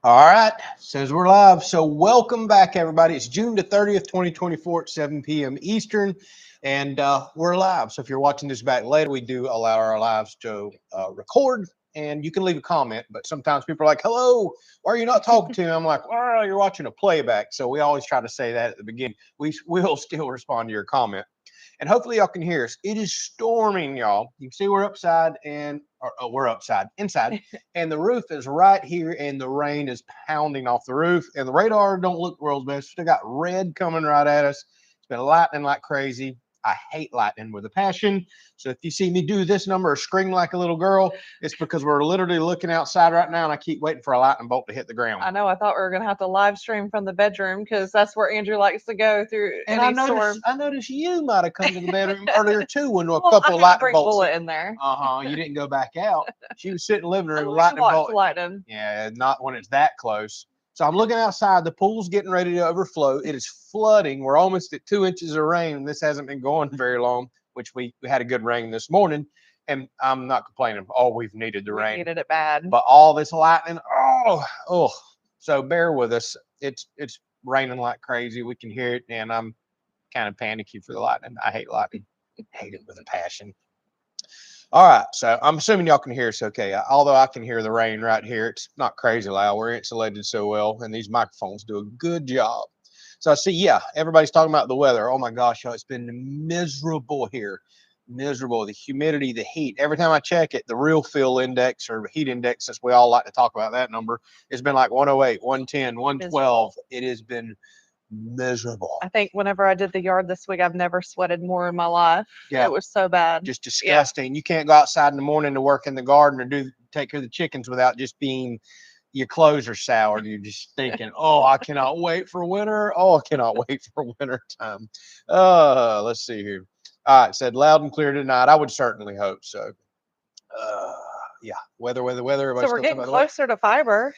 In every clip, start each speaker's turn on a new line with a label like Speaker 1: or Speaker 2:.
Speaker 1: All right, says we're live. So welcome back, everybody. It's June the 30th, 2024 at 7 p.m. Eastern, and we're live. So if you're watching this back later, we do allow our lives to record, and you can leave a comment. But sometimes people are like, hello, why are you not talking to me? I'm like, well, you're watching a playback. So we always try to say that at the beginning. We will still respond to your comment. And hopefully y'all can hear us. It is storming, y'all. You can see we're upside and we're upside inside, and the roof is right here, and the rain is pounding off the roof. And the radar don't look the world's best. Still got red coming right at us. It's been lightning like crazy. I hate lightning with a passion. So if you see me do this number or scream like a little girl, it's because we're literally looking outside right now, and I keep waiting for a lightning bolt to hit the ground.
Speaker 2: I know. I thought we were gonna have to live stream from the bedroom because that's where Andrew likes to go through
Speaker 1: And
Speaker 2: any storm.
Speaker 1: I noticed you might have come to the bedroom earlier too when a
Speaker 2: Well, I
Speaker 1: couple of
Speaker 2: had to
Speaker 1: lightning
Speaker 2: bring
Speaker 1: bolts.
Speaker 2: Bullet in there.
Speaker 1: You didn't go back out. She was sitting in the living
Speaker 2: I
Speaker 1: room,
Speaker 2: like to
Speaker 1: lightning
Speaker 2: watch
Speaker 1: bolt.
Speaker 2: lightning.
Speaker 1: Yeah, not when it's that close. So I'm looking outside. The pool's getting ready to overflow. It is flooding. We're almost at 2 inches of rain, and this hasn't been going very long, which we had a good rain this morning. And I'm not complaining. Oh, we've needed the
Speaker 2: We
Speaker 1: rain.
Speaker 2: needed it bad.
Speaker 1: But all this lightning, oh. So bear with us. It's raining like crazy. We can hear it, and I'm kind of panicky for the lightning. I hate lightning. Hate it with a passion. All right, so I'm assuming y'all can hear us okay. Although I can hear the rain right here, it's not crazy loud. We're insulated so well, and these microphones do a good job. So I see, yeah, everybody's talking about the weather. Oh my gosh, y'all, it's been miserable here. Miserable. The humidity, the heat. Every time I check it, the real feel index or heat index, since we all like to talk about that number, it's been like 108, 110, 112.
Speaker 2: Miserable.
Speaker 1: It has been miserable.
Speaker 2: I think whenever I did the yard this week, I've never sweated more in my life.
Speaker 1: Yeah.
Speaker 2: It was so bad.
Speaker 1: Just disgusting. You can't go outside in the morning to work in the garden or take care of the chickens without just being your clothes are soured. You're just thinking, oh, I cannot wait for winter. Oh, I cannot wait for winter time. Let's see here. All right, said loud and clear tonight. I would certainly hope so. Uh, yeah, weather.
Speaker 2: So
Speaker 1: Everybody's
Speaker 2: we're
Speaker 1: still talking
Speaker 2: getting
Speaker 1: about the weather.
Speaker 2: closer to fiber.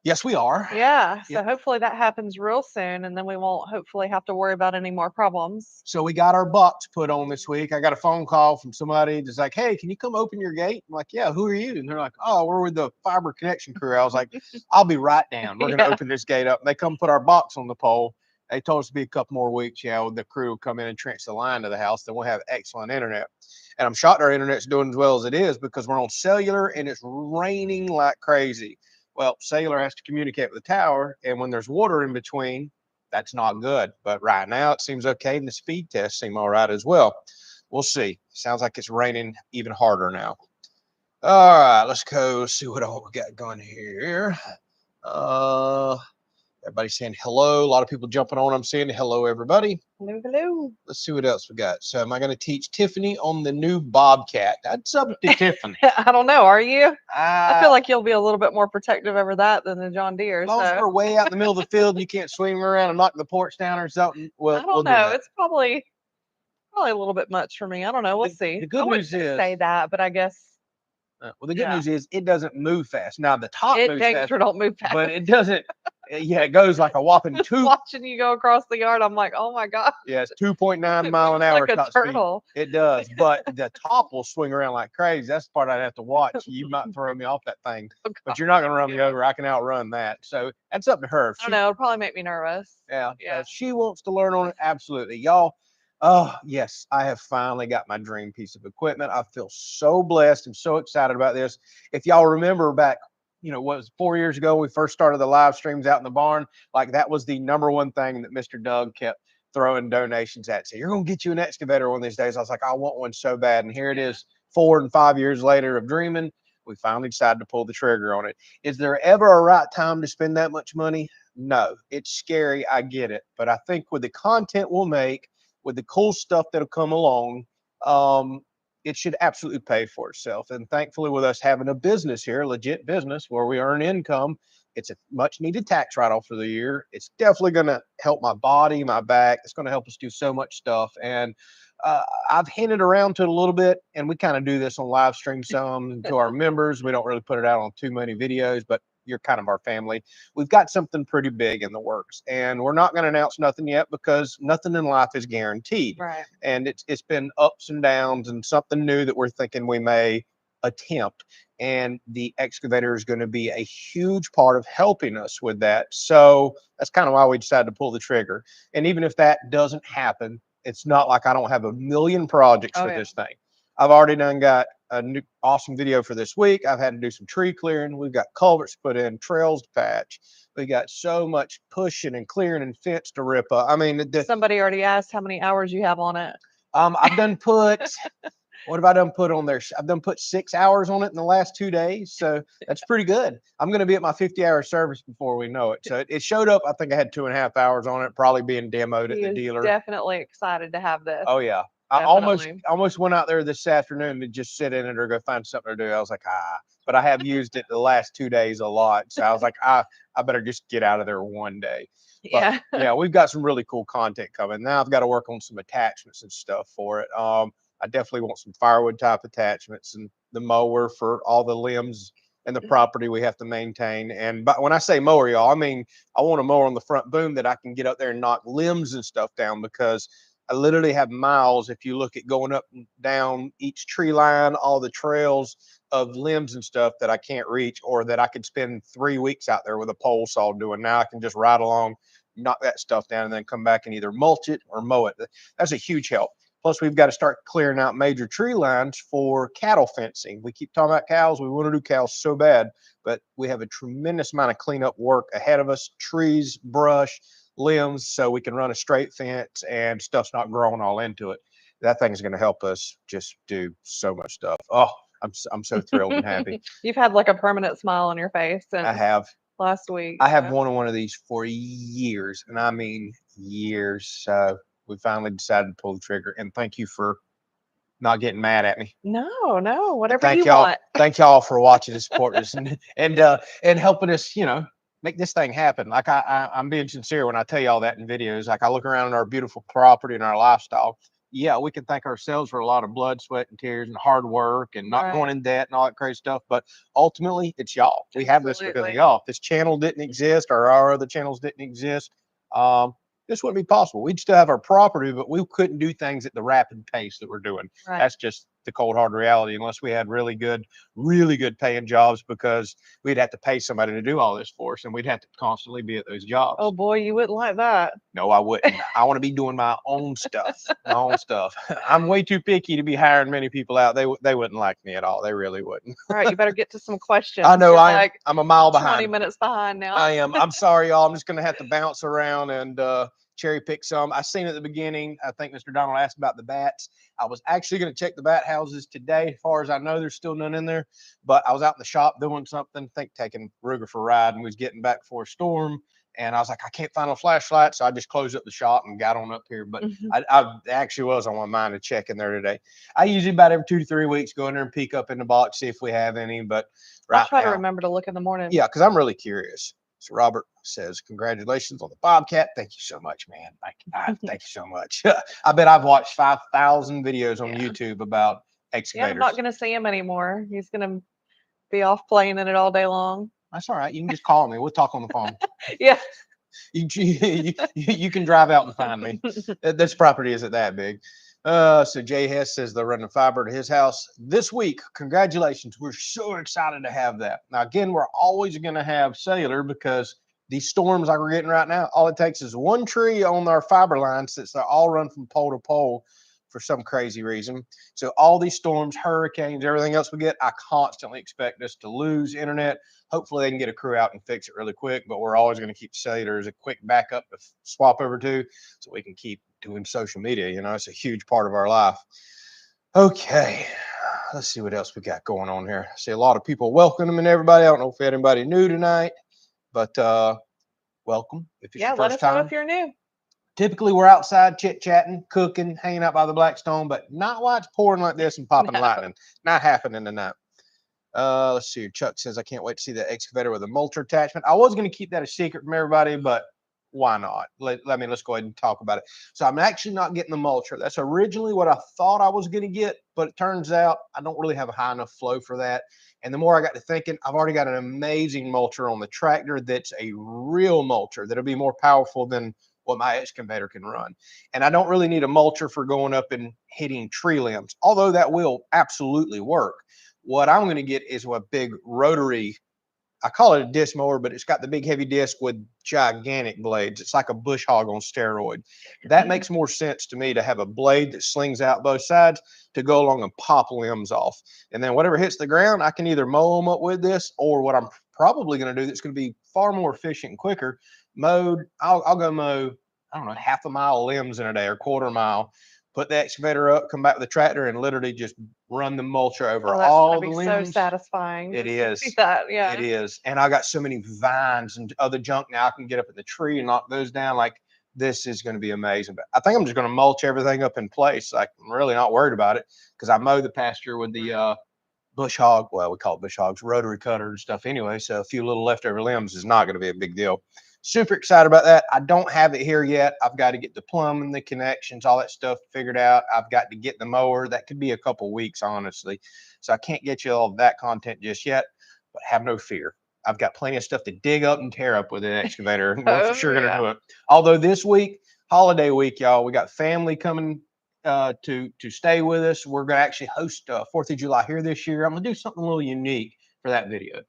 Speaker 1: Yes, we are.
Speaker 2: Yeah. So
Speaker 1: Yep.
Speaker 2: hopefully that happens real soon, and then we won't hopefully have to worry about any more problems.
Speaker 1: So we got our box put on this week. I got a phone call from somebody that's like, hey, can you come open your gate? I'm like, yeah, who are you? And they're like, oh, we're with the fiber connection crew. I was like, I'll be right down. We're going to
Speaker 2: Yeah.
Speaker 1: open this gate up. And they come put our box on the pole. They told us to be a couple more weeks. Yeah, the crew will come in and trench the line to the house. Then we'll have excellent internet. And I'm shocked our internet's doing as well as it is because we're on cellular and it's raining like crazy. Well, cellular has to communicate with the tower. And when there's water in between, that's not good. But right now it seems okay, and the speed tests seem all right as well. We'll see. Sounds like it's raining even harder now. All right, let's go see what all we got going here. Uh, Everybody's saying hello. A lot of people jumping on. I'm saying hello, everybody.
Speaker 2: Hello, hello.
Speaker 1: Let's see what else we got. So, am I going to teach Tiffany on the new Bobcat? That's up to Tiffany.
Speaker 2: I don't know. Are you? I feel
Speaker 1: Uh,
Speaker 2: like you'll be a little bit more protective over that than the John Deere.
Speaker 1: as long as
Speaker 2: So
Speaker 1: we're way out in the middle of the field and you can't swing around and knock the porch down or something,
Speaker 2: I
Speaker 1: we'll
Speaker 2: don't
Speaker 1: do
Speaker 2: know.
Speaker 1: that.
Speaker 2: It's probably a little bit much for me. I don't know. We'll see.
Speaker 1: The good
Speaker 2: I wouldn't
Speaker 1: news is,
Speaker 2: say that, but I guess
Speaker 1: well, the good
Speaker 2: yeah.
Speaker 1: news is it doesn't move fast. Now the top
Speaker 2: It
Speaker 1: moves
Speaker 2: dang
Speaker 1: fast,
Speaker 2: sure don't move fast.
Speaker 1: but it doesn't. Yeah, it goes like a whopping two.
Speaker 2: Watching you go across the yard, I'm like, oh my god.
Speaker 1: Yeah, it's 2.9
Speaker 2: It
Speaker 1: mile an
Speaker 2: moves
Speaker 1: hour
Speaker 2: like a
Speaker 1: top speed.
Speaker 2: turtle.
Speaker 1: It does, but the top will swing around like crazy. That's the part I'd have to watch. You might throw me off that thing,
Speaker 2: Oh,
Speaker 1: but
Speaker 2: God.
Speaker 1: you're not going to run me over. I can outrun that. So that's up to her. If
Speaker 2: I don't
Speaker 1: she,
Speaker 2: know. It'll probably make me nervous.
Speaker 1: yeah,
Speaker 2: Yeah.
Speaker 1: if she wants to learn on it, absolutely, y'all. Oh yes, I have finally got my dream piece of equipment. I feel so blessed and so excited about this. If y'all remember back, what was 4 years ago, we first started the live streams out in the barn. Like that was the number one thing that Mr. Doug kept throwing donations at. So you're gonna get you an excavator one of these days. I was like, I want one so bad, and here it is, 4 and 5 years later of dreaming. We finally decided to pull the trigger on it. Is there ever a right time to spend that much money? No, it's scary. I get it, but I think with the content we'll make, with the cool stuff that'll come along, um, it should absolutely pay for itself. And thankfully, with us having a business here, a legit business where we earn income, it's a much needed tax write off for the year. It's definitely going to help my body, my back. It's going to help us do so much stuff. And I've hinted around to it a little bit, and we kind of do this on live stream some to our members. We don't really put it out on too many videos, but you're kind of our family. We've got something pretty big in the works, and we're not going to announce nothing yet because nothing in life is guaranteed.
Speaker 2: Right.
Speaker 1: And it's been ups and downs, and something new that we're thinking we may attempt. And the excavator is going to be a huge part of helping us with that. So that's kind of why we decided to pull the trigger. And even if that doesn't happen, it's not like I don't have a million projects
Speaker 2: Oh,
Speaker 1: for
Speaker 2: yeah.
Speaker 1: this thing. I've already got a new awesome video for this week. I've had to do some tree clearing. We've got culverts put in, trails to patch. We got so much pushing and clearing and fence to rip up. I mean,
Speaker 2: Somebody already asked how many hours you have on it.
Speaker 1: I've done put what have I done put on there? I've done put 6 hours on it in the last 2 days. So that's pretty good. I'm going to be at my 50-hour service before we know it. So it showed up. I think I had 2.5 hours on it, probably being demoed at
Speaker 2: He
Speaker 1: the
Speaker 2: is
Speaker 1: dealer.
Speaker 2: definitely excited to have this.
Speaker 1: Oh yeah. I almost went out there this afternoon to just sit in it or go find something to do. I was like, but I have used it the last 2 days a lot. So I was like, I better just get out of there one day. But
Speaker 2: Yeah.
Speaker 1: yeah, we've got some really cool content coming. Now I've got to work on some attachments and stuff for it. I definitely want some firewood type attachments and the mower for all the limbs and the property we have to maintain. And but when I say mower, y'all, I mean I want a mower on the front boom that I can get up there and knock limbs and stuff down, because I literally have miles, if you look at going up and down each tree line, all the trails of limbs and stuff that I can't reach, or that I could spend 3 weeks out there with a pole saw doing. Now I can just ride along, knock that stuff down, and then come back and either mulch it or mow it. That's a huge help. Plus, we've got to start clearing out major tree lines for cattle fencing. We keep talking about cows. We want to do cows so bad, but we have a tremendous amount of cleanup work ahead of us, trees, brush, limbs, so we can run a straight fence and stuff's not growing all into it. That thing's going to help us just do so much stuff. Oh, I'm so thrilled and happy.
Speaker 2: You've had like a permanent smile on your face
Speaker 1: I
Speaker 2: since
Speaker 1: have.
Speaker 2: last week.
Speaker 1: I have
Speaker 2: So.
Speaker 1: wanted one of these for years, and I mean years. So we finally decided to pull the trigger. And thank you for not getting mad at me.
Speaker 2: No, whatever
Speaker 1: Thank
Speaker 2: you
Speaker 1: y'all.
Speaker 2: want.
Speaker 1: Thank y'all for watching and supporting us and helping us, make this thing happen. Like I'm being sincere when I tell you all that in videos. Like I look around at our beautiful property and our lifestyle. Yeah, we can thank ourselves for a lot of blood, sweat, and tears and hard work and not going in debt and all that crazy stuff. But ultimately, it's y'all. We have this because of y'all. If this channel didn't exist or our other channels didn't exist, this wouldn't be possible. We'd still have our property, but we couldn't do things at the rapid pace that we're doing.
Speaker 2: Right.
Speaker 1: That's just the cold hard reality, unless we had really good paying jobs, because we'd have to pay somebody to do all this for us and we'd have to constantly be at those jobs.
Speaker 2: Oh boy, you wouldn't like that.
Speaker 1: No, I wouldn't. I want to be doing my own stuff. I'm way too picky to be hiring many people out. They wouldn't like me at all. They really wouldn't.
Speaker 2: All right, you better get to some questions.
Speaker 1: I know.
Speaker 2: You're
Speaker 1: I'm a mile
Speaker 2: 20
Speaker 1: behind.
Speaker 2: minutes behind now.
Speaker 1: I am. I'm sorry, y'all. I'm just going to have to bounce around and cherry pick some. I seen at the beginning, I think Mr. Donald asked about the bats. I was actually going to check the bat houses today. As far as I know, there's still none in there, but I was out in the shop doing something, I think taking Ruger for a ride, and we was getting back before a storm. And I was like, I can't find a flashlight. So I just closed up the shop and got on up here. But I actually was on my mind to check in there today. I usually about every 2 to 3 weeks go in there and peek up in the box, see if we have any. But
Speaker 2: I'll try to remember to look in the morning.
Speaker 1: Yeah, because I'm really curious. So Robert says, congratulations on the Bobcat. Thank you so much, man. Thank you so much. I bet I've watched 5,000 videos on YouTube about excavators.
Speaker 2: Yeah, I'm not going to see him anymore. He's going to be off playing in it all day long.
Speaker 1: That's all right. You can just call me. We'll talk on the phone.
Speaker 2: Yeah.
Speaker 1: You can drive out and find me. This property isn't that big. So Jay Hess says they're running fiber to his house this week. Congratulations. We're so excited to have that. Now, again, we're always going to have cellular because these storms like we're getting right now, all it takes is one tree on our fiber line, since they all run from pole to pole for some crazy reason. So all these storms, hurricanes, everything else we get, I constantly expect us to lose internet. Hopefully they can get a crew out and fix it really quick, but we're always going to keep cellular as a quick backup to swap over to, so we can keep doing social media. It's a huge part of our life. Okay, let's see what else we got going on here. I see a lot of people welcoming everybody. I don't know if we had anybody new tonight, but welcome. If it's your
Speaker 2: let
Speaker 1: first
Speaker 2: us know
Speaker 1: time.
Speaker 2: if you're new.
Speaker 1: Typically, we're outside chit-chatting, cooking, hanging out by the Blackstone, but not while it's pouring like this and popping lightning. Not happening tonight. Let's see. Chuck says, I can't wait to see the excavator with a mulcher attachment. I was going to keep that a secret from everybody, but why not? Let's go ahead and talk about it. So I'm actually not getting the mulcher. That's originally what I thought I was going to get, but it turns out I don't really have a high enough flow for that. And the more I got to thinking, I've already got an amazing mulcher on the tractor that's a real mulcher that'll be more powerful than what my excavator can run. And I don't really need a mulcher for going up and hitting tree limbs, although that will absolutely work. What I'm going to get is a big rotary. I call it a disc mower, but it's got the big heavy disc with gigantic blades. It's like a bush hog on steroid. That makes more sense to me, to have a blade that slings out both sides to go along and pop limbs off. And then whatever hits the ground, I can either mow them up with this, or what I'm probably going to do that's going to be far more efficient and quicker, mowed. I'll go mow, I don't know, half a mile of limbs in a day or quarter mile. Put the excavator up, come back with the tractor, and literally just run the mulcher over
Speaker 2: Oh, that's gonna
Speaker 1: all the
Speaker 2: be so
Speaker 1: limbs.
Speaker 2: satisfying.
Speaker 1: It
Speaker 2: just to see
Speaker 1: is.
Speaker 2: that.
Speaker 1: It
Speaker 2: Yeah.
Speaker 1: is. And I got so many vines and other junk now. I can get up in the tree and knock those down. Like, this is going to be amazing. But I think I'm just going to mulch everything up in place. Like, I'm really not worried about it, because I mow the pasture with the bush hog. Well, we call it bush hogs, rotary cutter and stuff anyway. So a few little leftover limbs is not going to be a big deal. Super excited about that. I don't have it here yet. I've got to get the plumbing, the connections, all that stuff figured out. I've got to get the mower. That could be a couple weeks, honestly. So I can't get you all of that content just yet, but have no fear. I've got plenty of stuff to dig up and tear up with an excavator. We're for sure going to do it. Although this week, holiday week, y'all, we got family coming to stay with us. We're going to actually host 4th of July here this year. I'm going to do something a little unique for that video.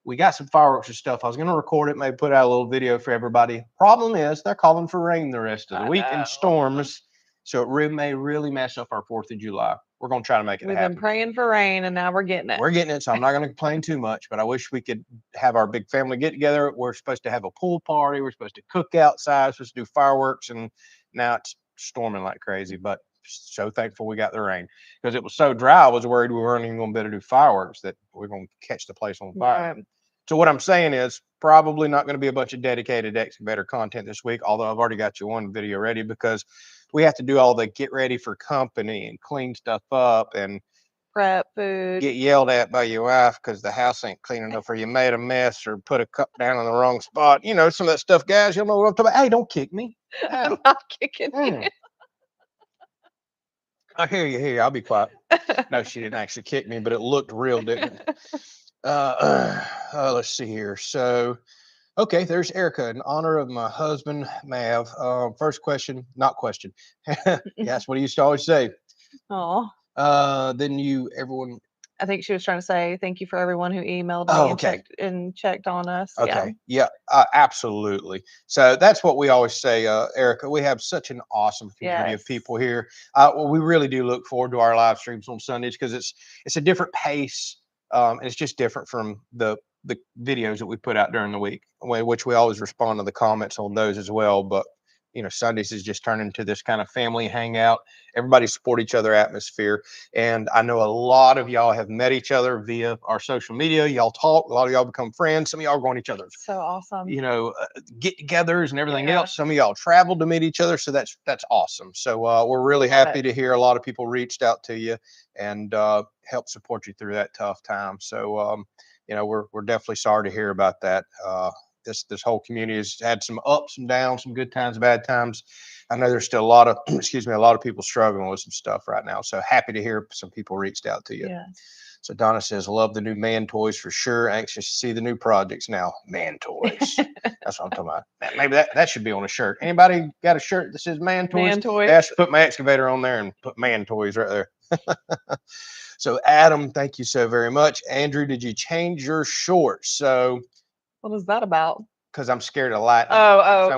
Speaker 1: We got some fireworks and stuff. I was going to record it, maybe put out a little video for everybody. Problem is, they're calling for rain the rest of the week and storms. So it may really mess up our 4th of July. We're going to try to make it happen.
Speaker 2: We've been praying for rain, and now we're getting it.
Speaker 1: We're getting it, so I'm not going to complain too much, but I wish we could have our big family get together. We're supposed to have a pool party. We're supposed to cook outside, we're supposed to do fireworks, and now it's storming like crazy. But so thankful we got the rain, because it was so dry. I was worried we weren't even going to be able to do fireworks, that we're going to catch the place on fire.
Speaker 2: Right.
Speaker 1: So what I'm saying is, probably not going to be a bunch of dedicated excavator content this week, although I've already got you one video ready, because we have to do all the get ready for company and clean stuff up and
Speaker 2: Prep food.
Speaker 1: get yelled at by your wife because the house ain't clean enough, or you made a mess, or put a cup down in the wrong spot. You know, some of that stuff, guys. You'll know what I'm talking about. Hey, don't kick me.
Speaker 2: I'm not kicking you.
Speaker 1: I hear you. I'll be quiet. No, she didn't actually kick me, but it looked real, didn't it? Let's see here. So, okay, there's Erica. In honor of my husband, Mav. First question, not question. Yes, what do you used to always say?
Speaker 2: Oh.
Speaker 1: Then everyone.
Speaker 2: I think she was trying to say thank you for everyone who emailed me and checked on us.
Speaker 1: Okay. Yeah, absolutely. So that's what we always say, Erica. We have such an awesome community of people here. Well, we really do look forward to our live streams on Sundays, because it's a different pace. It's just different from the videos that we put out during the week, which we always respond to the comments on those as well. But Sundays is just turning into this kind of family hangout. Everybody support each other atmosphere. And I know a lot of y'all have met each other via our social media. Y'all talk, a lot of y'all become friends. Some of y'all go on each other's
Speaker 2: so awesome.
Speaker 1: Get-togethers and everything else. Some of y'all traveled to meet each other. So that's awesome. So we're really happy to hear a lot of people reached out to you and helped support you through that tough time. So we're definitely sorry to hear about that. This whole community has had some ups and downs, some good times, bad times. I know there's still a lot of a lot of people struggling with some stuff right now. So happy to hear some people reached out to you.
Speaker 2: Yeah.
Speaker 1: So Donna says, love the new man toys for sure. Anxious to see the new projects now. Man toys. That's what I'm talking about. Maybe that should be on a shirt. Anybody got a shirt that says man toys?
Speaker 2: Man toys.
Speaker 1: I should put my excavator on there and put man toys right there. So Adam, thank you so very much. Andrew, did you change your shorts? So
Speaker 2: what is that about?
Speaker 1: Because I'm scared of lightning.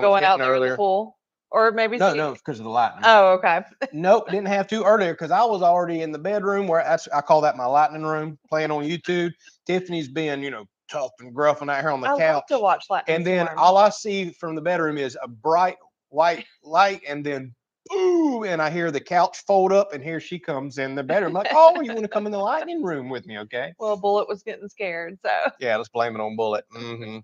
Speaker 2: Going out there in the pool. Or maybe
Speaker 1: no, because of the lightning.
Speaker 2: Oh, okay.
Speaker 1: Nope, didn't have to earlier, because I was already in the bedroom where I call that my lightning room, playing on YouTube. Tiffany's being, tough and gruff and out here on the couch.
Speaker 2: I love to watch lightning.
Speaker 1: And then all I see from the bedroom is a bright white light, and then boom, and I hear the couch fold up, and here she comes in the bedroom. I'm like, oh, you want to come in the lightning room with me? Okay.
Speaker 2: Well, Bullet was getting scared, so.
Speaker 1: Yeah, let's blame it on Bullet. Mm-hmm.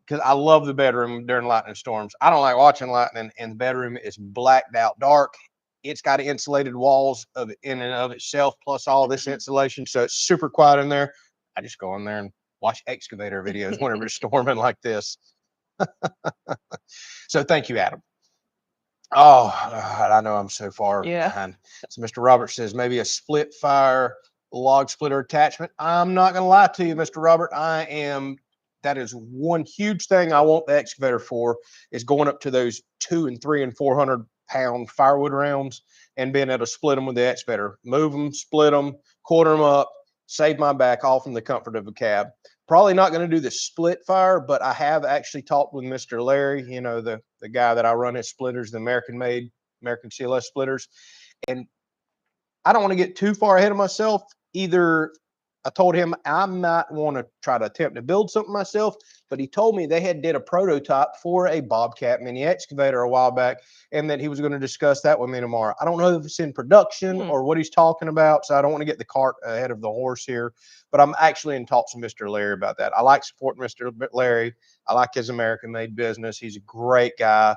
Speaker 1: Because I love the bedroom during lightning storms. I don't like watching lightning, and the bedroom is blacked out dark. It's got insulated walls in and of itself, plus all this insulation. So it's super quiet in there. I just go in there and watch excavator videos whenever it's storming like this. So thank you, Adam. Oh, God, I know I'm so far behind. So Mr. Robert says maybe a split fire log splitter attachment. I'm not going to lie to you, Mr. Robert. That is one huge thing I want the excavator for, is going up to those 200 and 300 and 400 pound firewood rounds and being able to split them with the excavator, move them, split them, quarter them up, save my back all from the comfort of a cab. Probably not going to do the split fire, but I have actually talked with Mr. Larry, you know, the guy that I run his splitters, the American made American CLS splitters. And I don't want to get too far ahead of myself. Either I told him I might want to try to attempt to build something myself, but he told me they had did a prototype for a Bobcat mini excavator a while back, and that he was going to discuss that with me tomorrow. I don't know if it's in production or what he's talking about, so I don't want to get the cart ahead of the horse here, but I'm actually in talks with Mr. Larry about that. I like supporting Mr. Larry. I like his American made business. He's a great guy.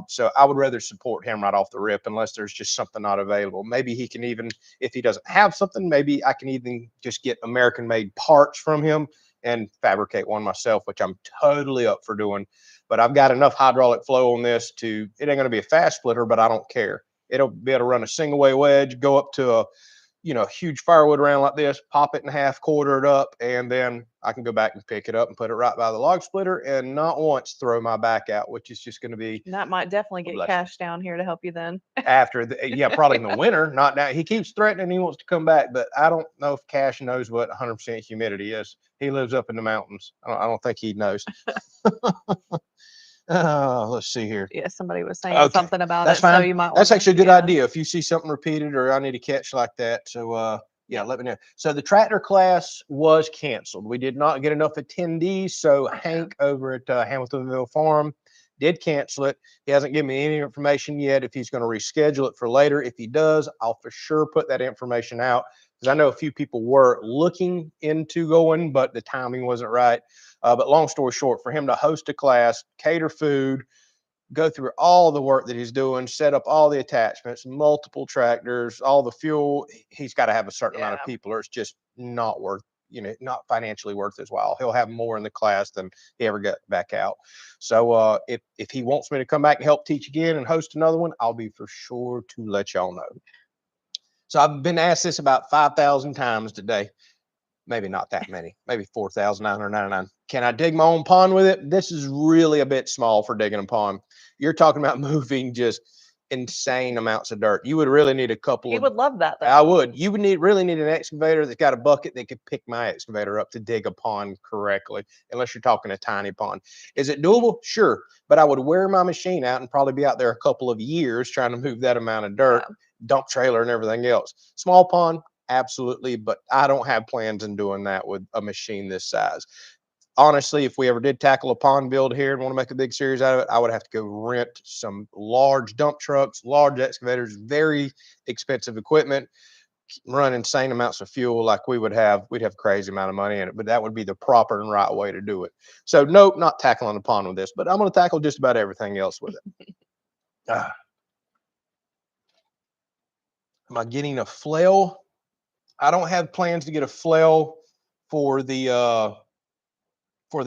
Speaker 1: So I would rather support him right off the rip unless there's just something not available. Maybe he can even, if he doesn't have something, maybe I can even just get American made parts from him and fabricate one myself, which I'm totally up for doing. But I've got enough hydraulic flow on this to, it ain't going to be a fast splitter, but I don't care. It'll be able to run a single way wedge, go up to a, you know, huge firewood round like this, pop it in half, quarter it up, and then I can go back and pick it up and put it right by the log splitter and not once throw my back out, which is just going to be.
Speaker 2: And that might definitely get Cash down here to help you then.
Speaker 1: After yeah, probably in the winter, not now. He keeps threatening he wants to come back, but I don't know if Cash knows what 100% humidity is. He lives up in the mountains. I don't think he knows. Let's see here.
Speaker 2: Yeah, somebody was saying something about
Speaker 1: That's
Speaker 2: it,
Speaker 1: fine.
Speaker 2: so you might.
Speaker 1: That's actually a good idea if you see something repeated or I need a catch like that. So yeah, let me know. So the tractor class was canceled. We did not get enough attendees. So Hank over at Hamiltonville Farm did cancel it. He hasn't given me any information yet if he's going to reschedule it for later. If he does, I'll for sure put that information out because I know a few people were looking into going, but the timing wasn't right. But long story short, for him to host a class, cater food, go through all the work that he's doing, set up all the attachments, multiple tractors, all the fuel, he's got to have a certain amount of people or it's just not worth, you know, not financially worth his while. He'll have more in the class than he ever got back out. So if he wants me to come back and help teach again and host another one, I'll be for sure to let y'all know. So I've been asked this about 5,000 times today. Maybe not that many, maybe 4,999. Can I dig my own pond with it? This is really a bit small for digging a pond. You're talking about moving just insane amounts of dirt. You would really need a couple.
Speaker 2: He would love that, though.
Speaker 1: I would. You would really need an excavator that's got a bucket that could pick my excavator up to dig a pond correctly, unless you're talking a tiny pond. Is it doable? Sure. But I would wear my machine out and probably be out there a couple of years trying to move that amount of dirt, dump trailer and everything else. Small pond, absolutely, but I don't have plans in doing that with a machine this size. Honestly, if we ever did tackle a pond build here and want to make a big series out of it, I would have to go rent some large dump trucks, large excavators, very expensive equipment, run insane amounts of fuel like we would have. We'd have a crazy amount of money in it, but that would be the proper and right way to do it. So nope, not tackling a pond with this, but I'm going to tackle just about everything else with it. Am I getting a flail? I don't have plans to get a flail for the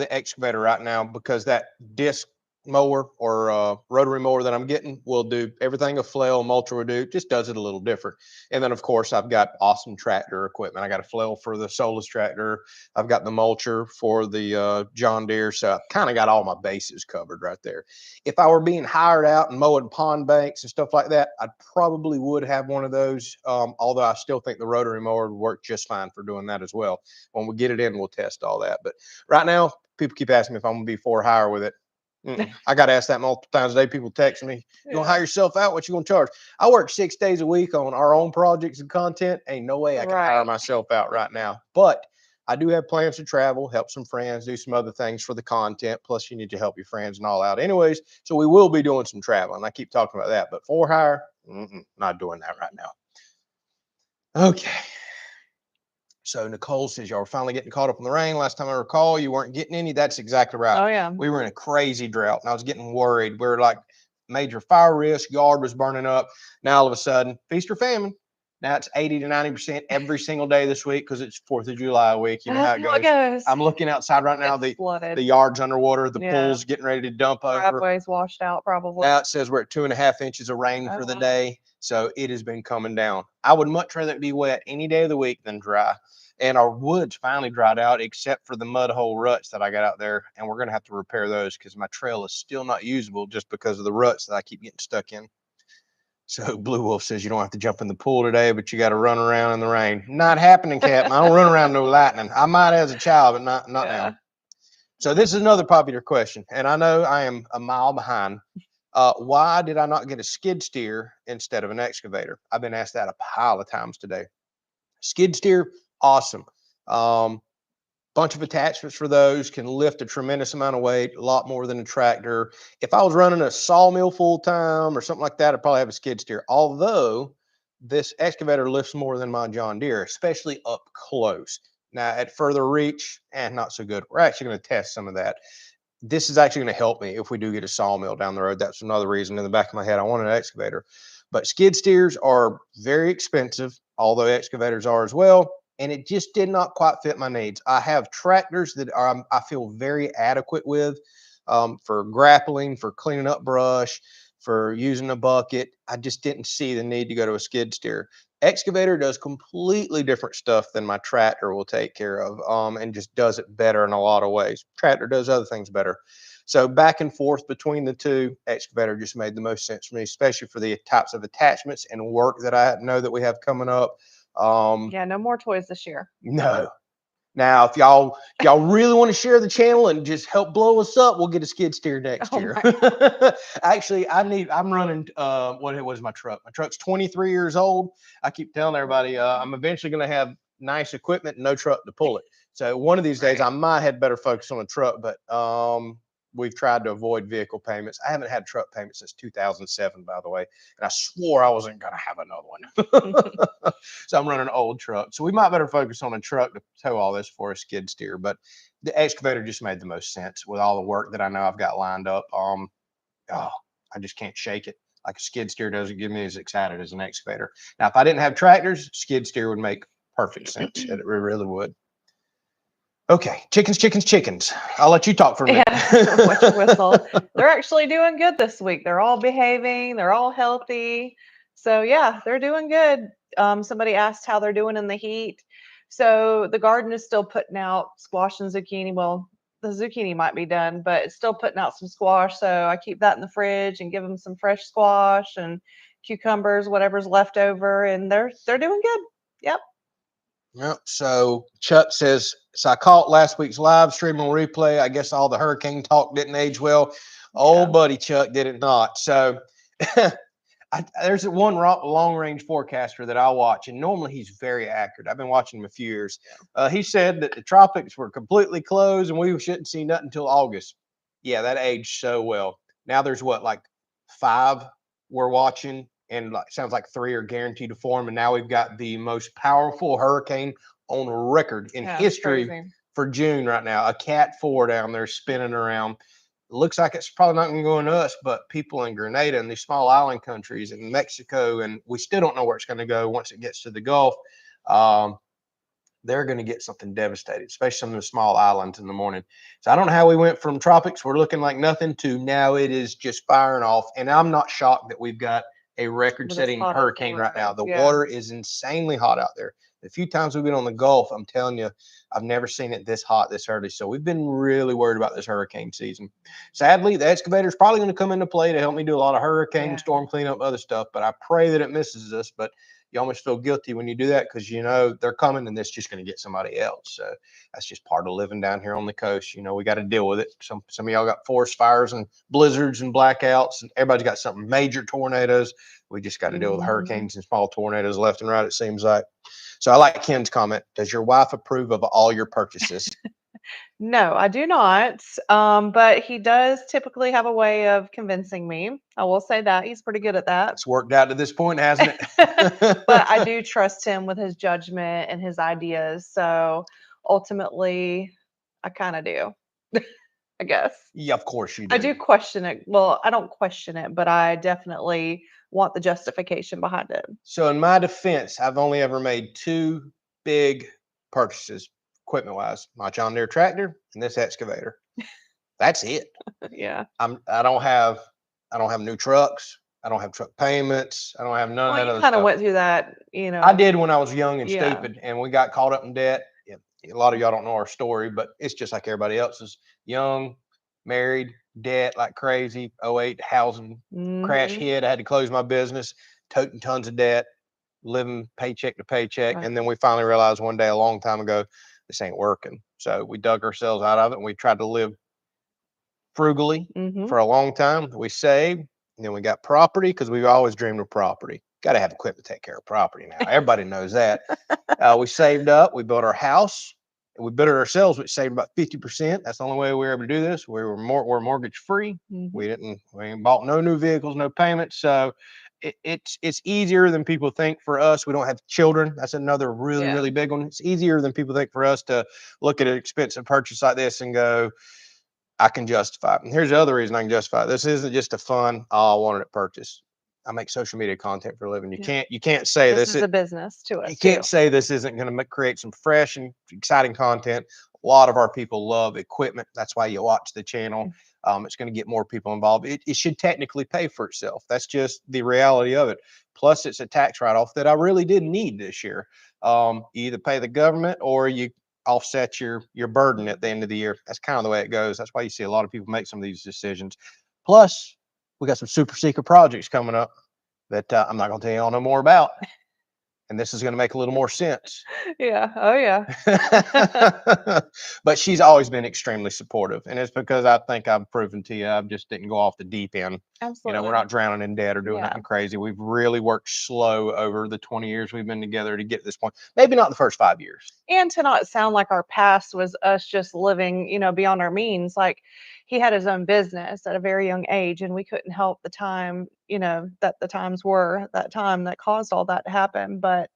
Speaker 1: excavator right now because that disc mower or rotary mower that I'm getting will do everything a flail mulcher would do, just does it a little different. And then of course I've got awesome tractor equipment. I got a flail for the Solus tractor. I've got the mulcher for the John Deere. So I've kind of got all my bases covered right there. If I were being hired out and mowing pond banks and stuff like that, I probably would have one of those. Although I still think the rotary mower would work just fine for doing that as well. When we get it in, we'll test all that. But right now, people keep asking me if I'm gonna be for hire with it. I got asked that multiple times a day. People text me, "You gonna hire yourself out? What you gonna charge?" I work 6 days a week on our own projects and content. Ain't no way I can hire myself out right now. But I do have plans to travel, help some friends, do some other things for the content. Plus, you need to help your friends and all out, anyways. So we will be doing some traveling. I keep talking about that, but for hire, not doing that right now. Okay. So Nicole says y'all were finally getting caught up in the rain. Last time I recall, you weren't getting any. That's exactly right.
Speaker 2: Oh yeah.
Speaker 1: We were in a crazy drought and I was getting worried. We were like major fire risk, yard was burning up. Now all of a sudden, feast or famine. Now it's 80 to 90% every single day this week because it's 4th of July week. You know how it goes. I'm looking outside right now. The yard's underwater. The pool's getting ready to dump over.
Speaker 2: Driveway's washed out probably.
Speaker 1: Now it says we're at 2.5 inches of rain for the day. So it has been coming down. I would much rather it be wet any day of the week than dry. And our wood's finally dried out, except for the mud hole ruts that I got out there. And we're going to have to repair those because my trail is still not usable just because of the ruts that I keep getting stuck in. So Blue Wolf says you don't have to jump in the pool today, but you got to run around in the rain. Not happening, Captain. I don't run around no lightning. I might as a child, but not
Speaker 2: Yeah.
Speaker 1: now. So this is another popular question, and I know I am a mile behind. Why did I not get a skid steer instead of an excavator? I've been asked that a pile of times today. Skid steer, awesome. Bunch of attachments for those, can lift a tremendous amount of weight, a lot more than a tractor. If I was running a sawmill full time or something like that, I'd probably have a skid steer. Although this excavator lifts more than my John Deere, especially up close. Now at further reach, not so good. We're actually going to test some of that. This is actually going to help me if we do get a sawmill down the road. That's another reason in the back of my head I want an excavator. But skid steers are very expensive, although excavators are as well. And it just did not quite fit my needs. I have tractors that I feel very adequate with, for grappling, for cleaning up brush, for using a bucket. I just didn't see the need to go to a skid steer. Excavator does completely different stuff than my tractor will take care of, and just does it better in a lot of ways. Tractor does other things better. So back and forth between the two, excavator just made the most sense for me, especially for the types of attachments and work that I know that we have coming up.
Speaker 2: Yeah, no more toys this year.
Speaker 1: No. Now, if y'all really want to share the channel and just help blow us up, we'll get a skid steer next
Speaker 2: Oh
Speaker 1: year.
Speaker 2: my
Speaker 1: Actually, I'm running what was my truck? My truck's 23 years old. I keep telling everybody I'm eventually going to have nice equipment and no truck to pull it. So one of these days I might have better focus on a truck, but we've tried to avoid vehicle payments. I haven't had truck payments since 2007, by the way, and I swore I wasn't going to have another one. So I'm running an old truck. So we might better focus on a truck to tow all this for a skid steer. But the excavator just made the most sense with all the work that I know I've got lined up. I just can't shake it. Like a skid steer doesn't get me as excited as an excavator. Now, if I didn't have tractors, skid steer would make perfect sense. It really would. Okay, chickens. I'll let you talk for a minute.
Speaker 2: Yeah, wet your whistle. They're actually doing good this week. They're all behaving. They're all healthy. So yeah, they're doing good. Somebody asked how they're doing in the heat. So the garden is still putting out squash and zucchini. Well, the zucchini might be done, but it's still putting out some squash. So I keep that in the fridge and give them some fresh squash and cucumbers, whatever's left over, and they're doing good. Yep.
Speaker 1: Yep. So Chuck says, so I caught last week's live stream on replay. I guess all the hurricane talk didn't age well. Old buddy Chuck did it not. So there's one long range forecaster that I watch, and normally he's very accurate. I've been watching him a few years. He said that the tropics were completely closed and we shouldn't see nothing until August. Yeah, that aged so well. Now there's what, like 5 we're watching, and like sounds like 3 are guaranteed to form. And now we've got the most powerful hurricane on record in history for June right now. A Cat 4 down there spinning around. It looks like it's probably not going to go on us, but people in Grenada and these small island countries in Mexico, and we still don't know where it's going to go once it gets to the Gulf. They're going to get something devastating, especially some of the small islands in the morning. So I don't know how we went from tropics, we're looking like nothing, to now it is just firing off. And I'm not shocked that we've got a record-setting hurricane right now. The water is insanely hot out there. The few times we've been on the Gulf, I'm telling you, I've never seen it this hot this early. So we've been really worried about this hurricane season. Sadly, the excavator is probably going to come into play to help me do a lot of hurricane, storm cleanup, other stuff. But I pray that it misses us. But you almost feel guilty when you do that because you know they're coming and it's just going to get somebody else. So that's just part of living down here on the coast. You know, we got to deal with it. Some of y'all got forest fires and blizzards and blackouts, and everybody's got something, major tornadoes. We just got to deal with hurricanes and small tornadoes left and right, it seems like. So I like Ken's comment. Does your wife approve of all your purchases?
Speaker 2: No, I do not. But he does typically have a way of convincing me. I will say that he's pretty good at that.
Speaker 1: It's worked out to this point, hasn't it?
Speaker 2: But I do trust him with his judgment and his ideas. So ultimately, I kind of do, I guess.
Speaker 1: Yeah, of course you do.
Speaker 2: I do question it. Well, I don't question it, but I definitely want the justification behind it.
Speaker 1: So in my defense, I've only ever made 2 big purchases, equipment-wise: my John Deere tractor and this excavator. That's it.
Speaker 2: Yeah.
Speaker 1: I don't have new trucks. I don't have truck payments. I don't have none of that other
Speaker 2: You kind of
Speaker 1: stuff.
Speaker 2: went through that, you know.
Speaker 1: I did when I was young and stupid, and we got caught up in debt. Yeah, a lot of y'all don't know our story, but it's just like everybody else's. Young, married, debt like crazy. 08 housing crash hit. I had to close my business. toting tons of debt, living paycheck to paycheck.
Speaker 2: Right.
Speaker 1: And then we finally realized one day a long time ago, this ain't working. So we dug ourselves out of it and we tried to live frugally
Speaker 2: Mm-hmm.
Speaker 1: for a long time. We saved, and then we got property because we've always dreamed of property. Got to have equipment to take care of property now. Everybody knows that. We saved up. We built our house. We built it ourselves, which saved about 50%. That's the only way we were able to do this. We're mortgage free.
Speaker 2: Mm-hmm.
Speaker 1: We ain't bought no new vehicles, no payments. So it's easier than people think for us. We don't have children. That's another really,
Speaker 2: Yeah.
Speaker 1: really big one. It's easier than people think for us to look at an expensive purchase like this and go, I can justify it. And here's the other reason I can justify it. This isn't just a fun, oh, I wanted to purchase. I make social media content for a living.
Speaker 2: Yeah.
Speaker 1: You can't say
Speaker 2: This
Speaker 1: this
Speaker 2: is a business to
Speaker 1: you
Speaker 2: us
Speaker 1: can't
Speaker 2: too.
Speaker 1: say this isn't going to create some fresh and exciting content. A lot of our people love equipment. That's why you watch the channel. It's going to get more people involved. It should technically pay for itself. That's just the reality of it. Plus, it's a tax write-off that I really didn't need this year. You either pay the government or you offset your burden at the end of the year. That's kind of the way it goes. That's why you see a lot of people make some of these decisions. Plus, we got some super secret projects coming up that I'm not going to tell you all no more about. And this is going to make a little more sense.
Speaker 2: Yeah. Oh yeah.
Speaker 1: But she's always been extremely supportive, and it's because I think I've proven to you I just didn't go off the deep end.
Speaker 2: Absolutely.
Speaker 1: We're not drowning in debt or doing
Speaker 2: Yeah.
Speaker 1: nothing crazy. We've really worked slow over the 20 years we've been together to get to this point. Maybe not the first 5 years.
Speaker 2: And to not sound like our past was us just living, beyond our means. Like he had his own business at a very young age, and we couldn't help the time, that the times were that time that caused all that to happen. But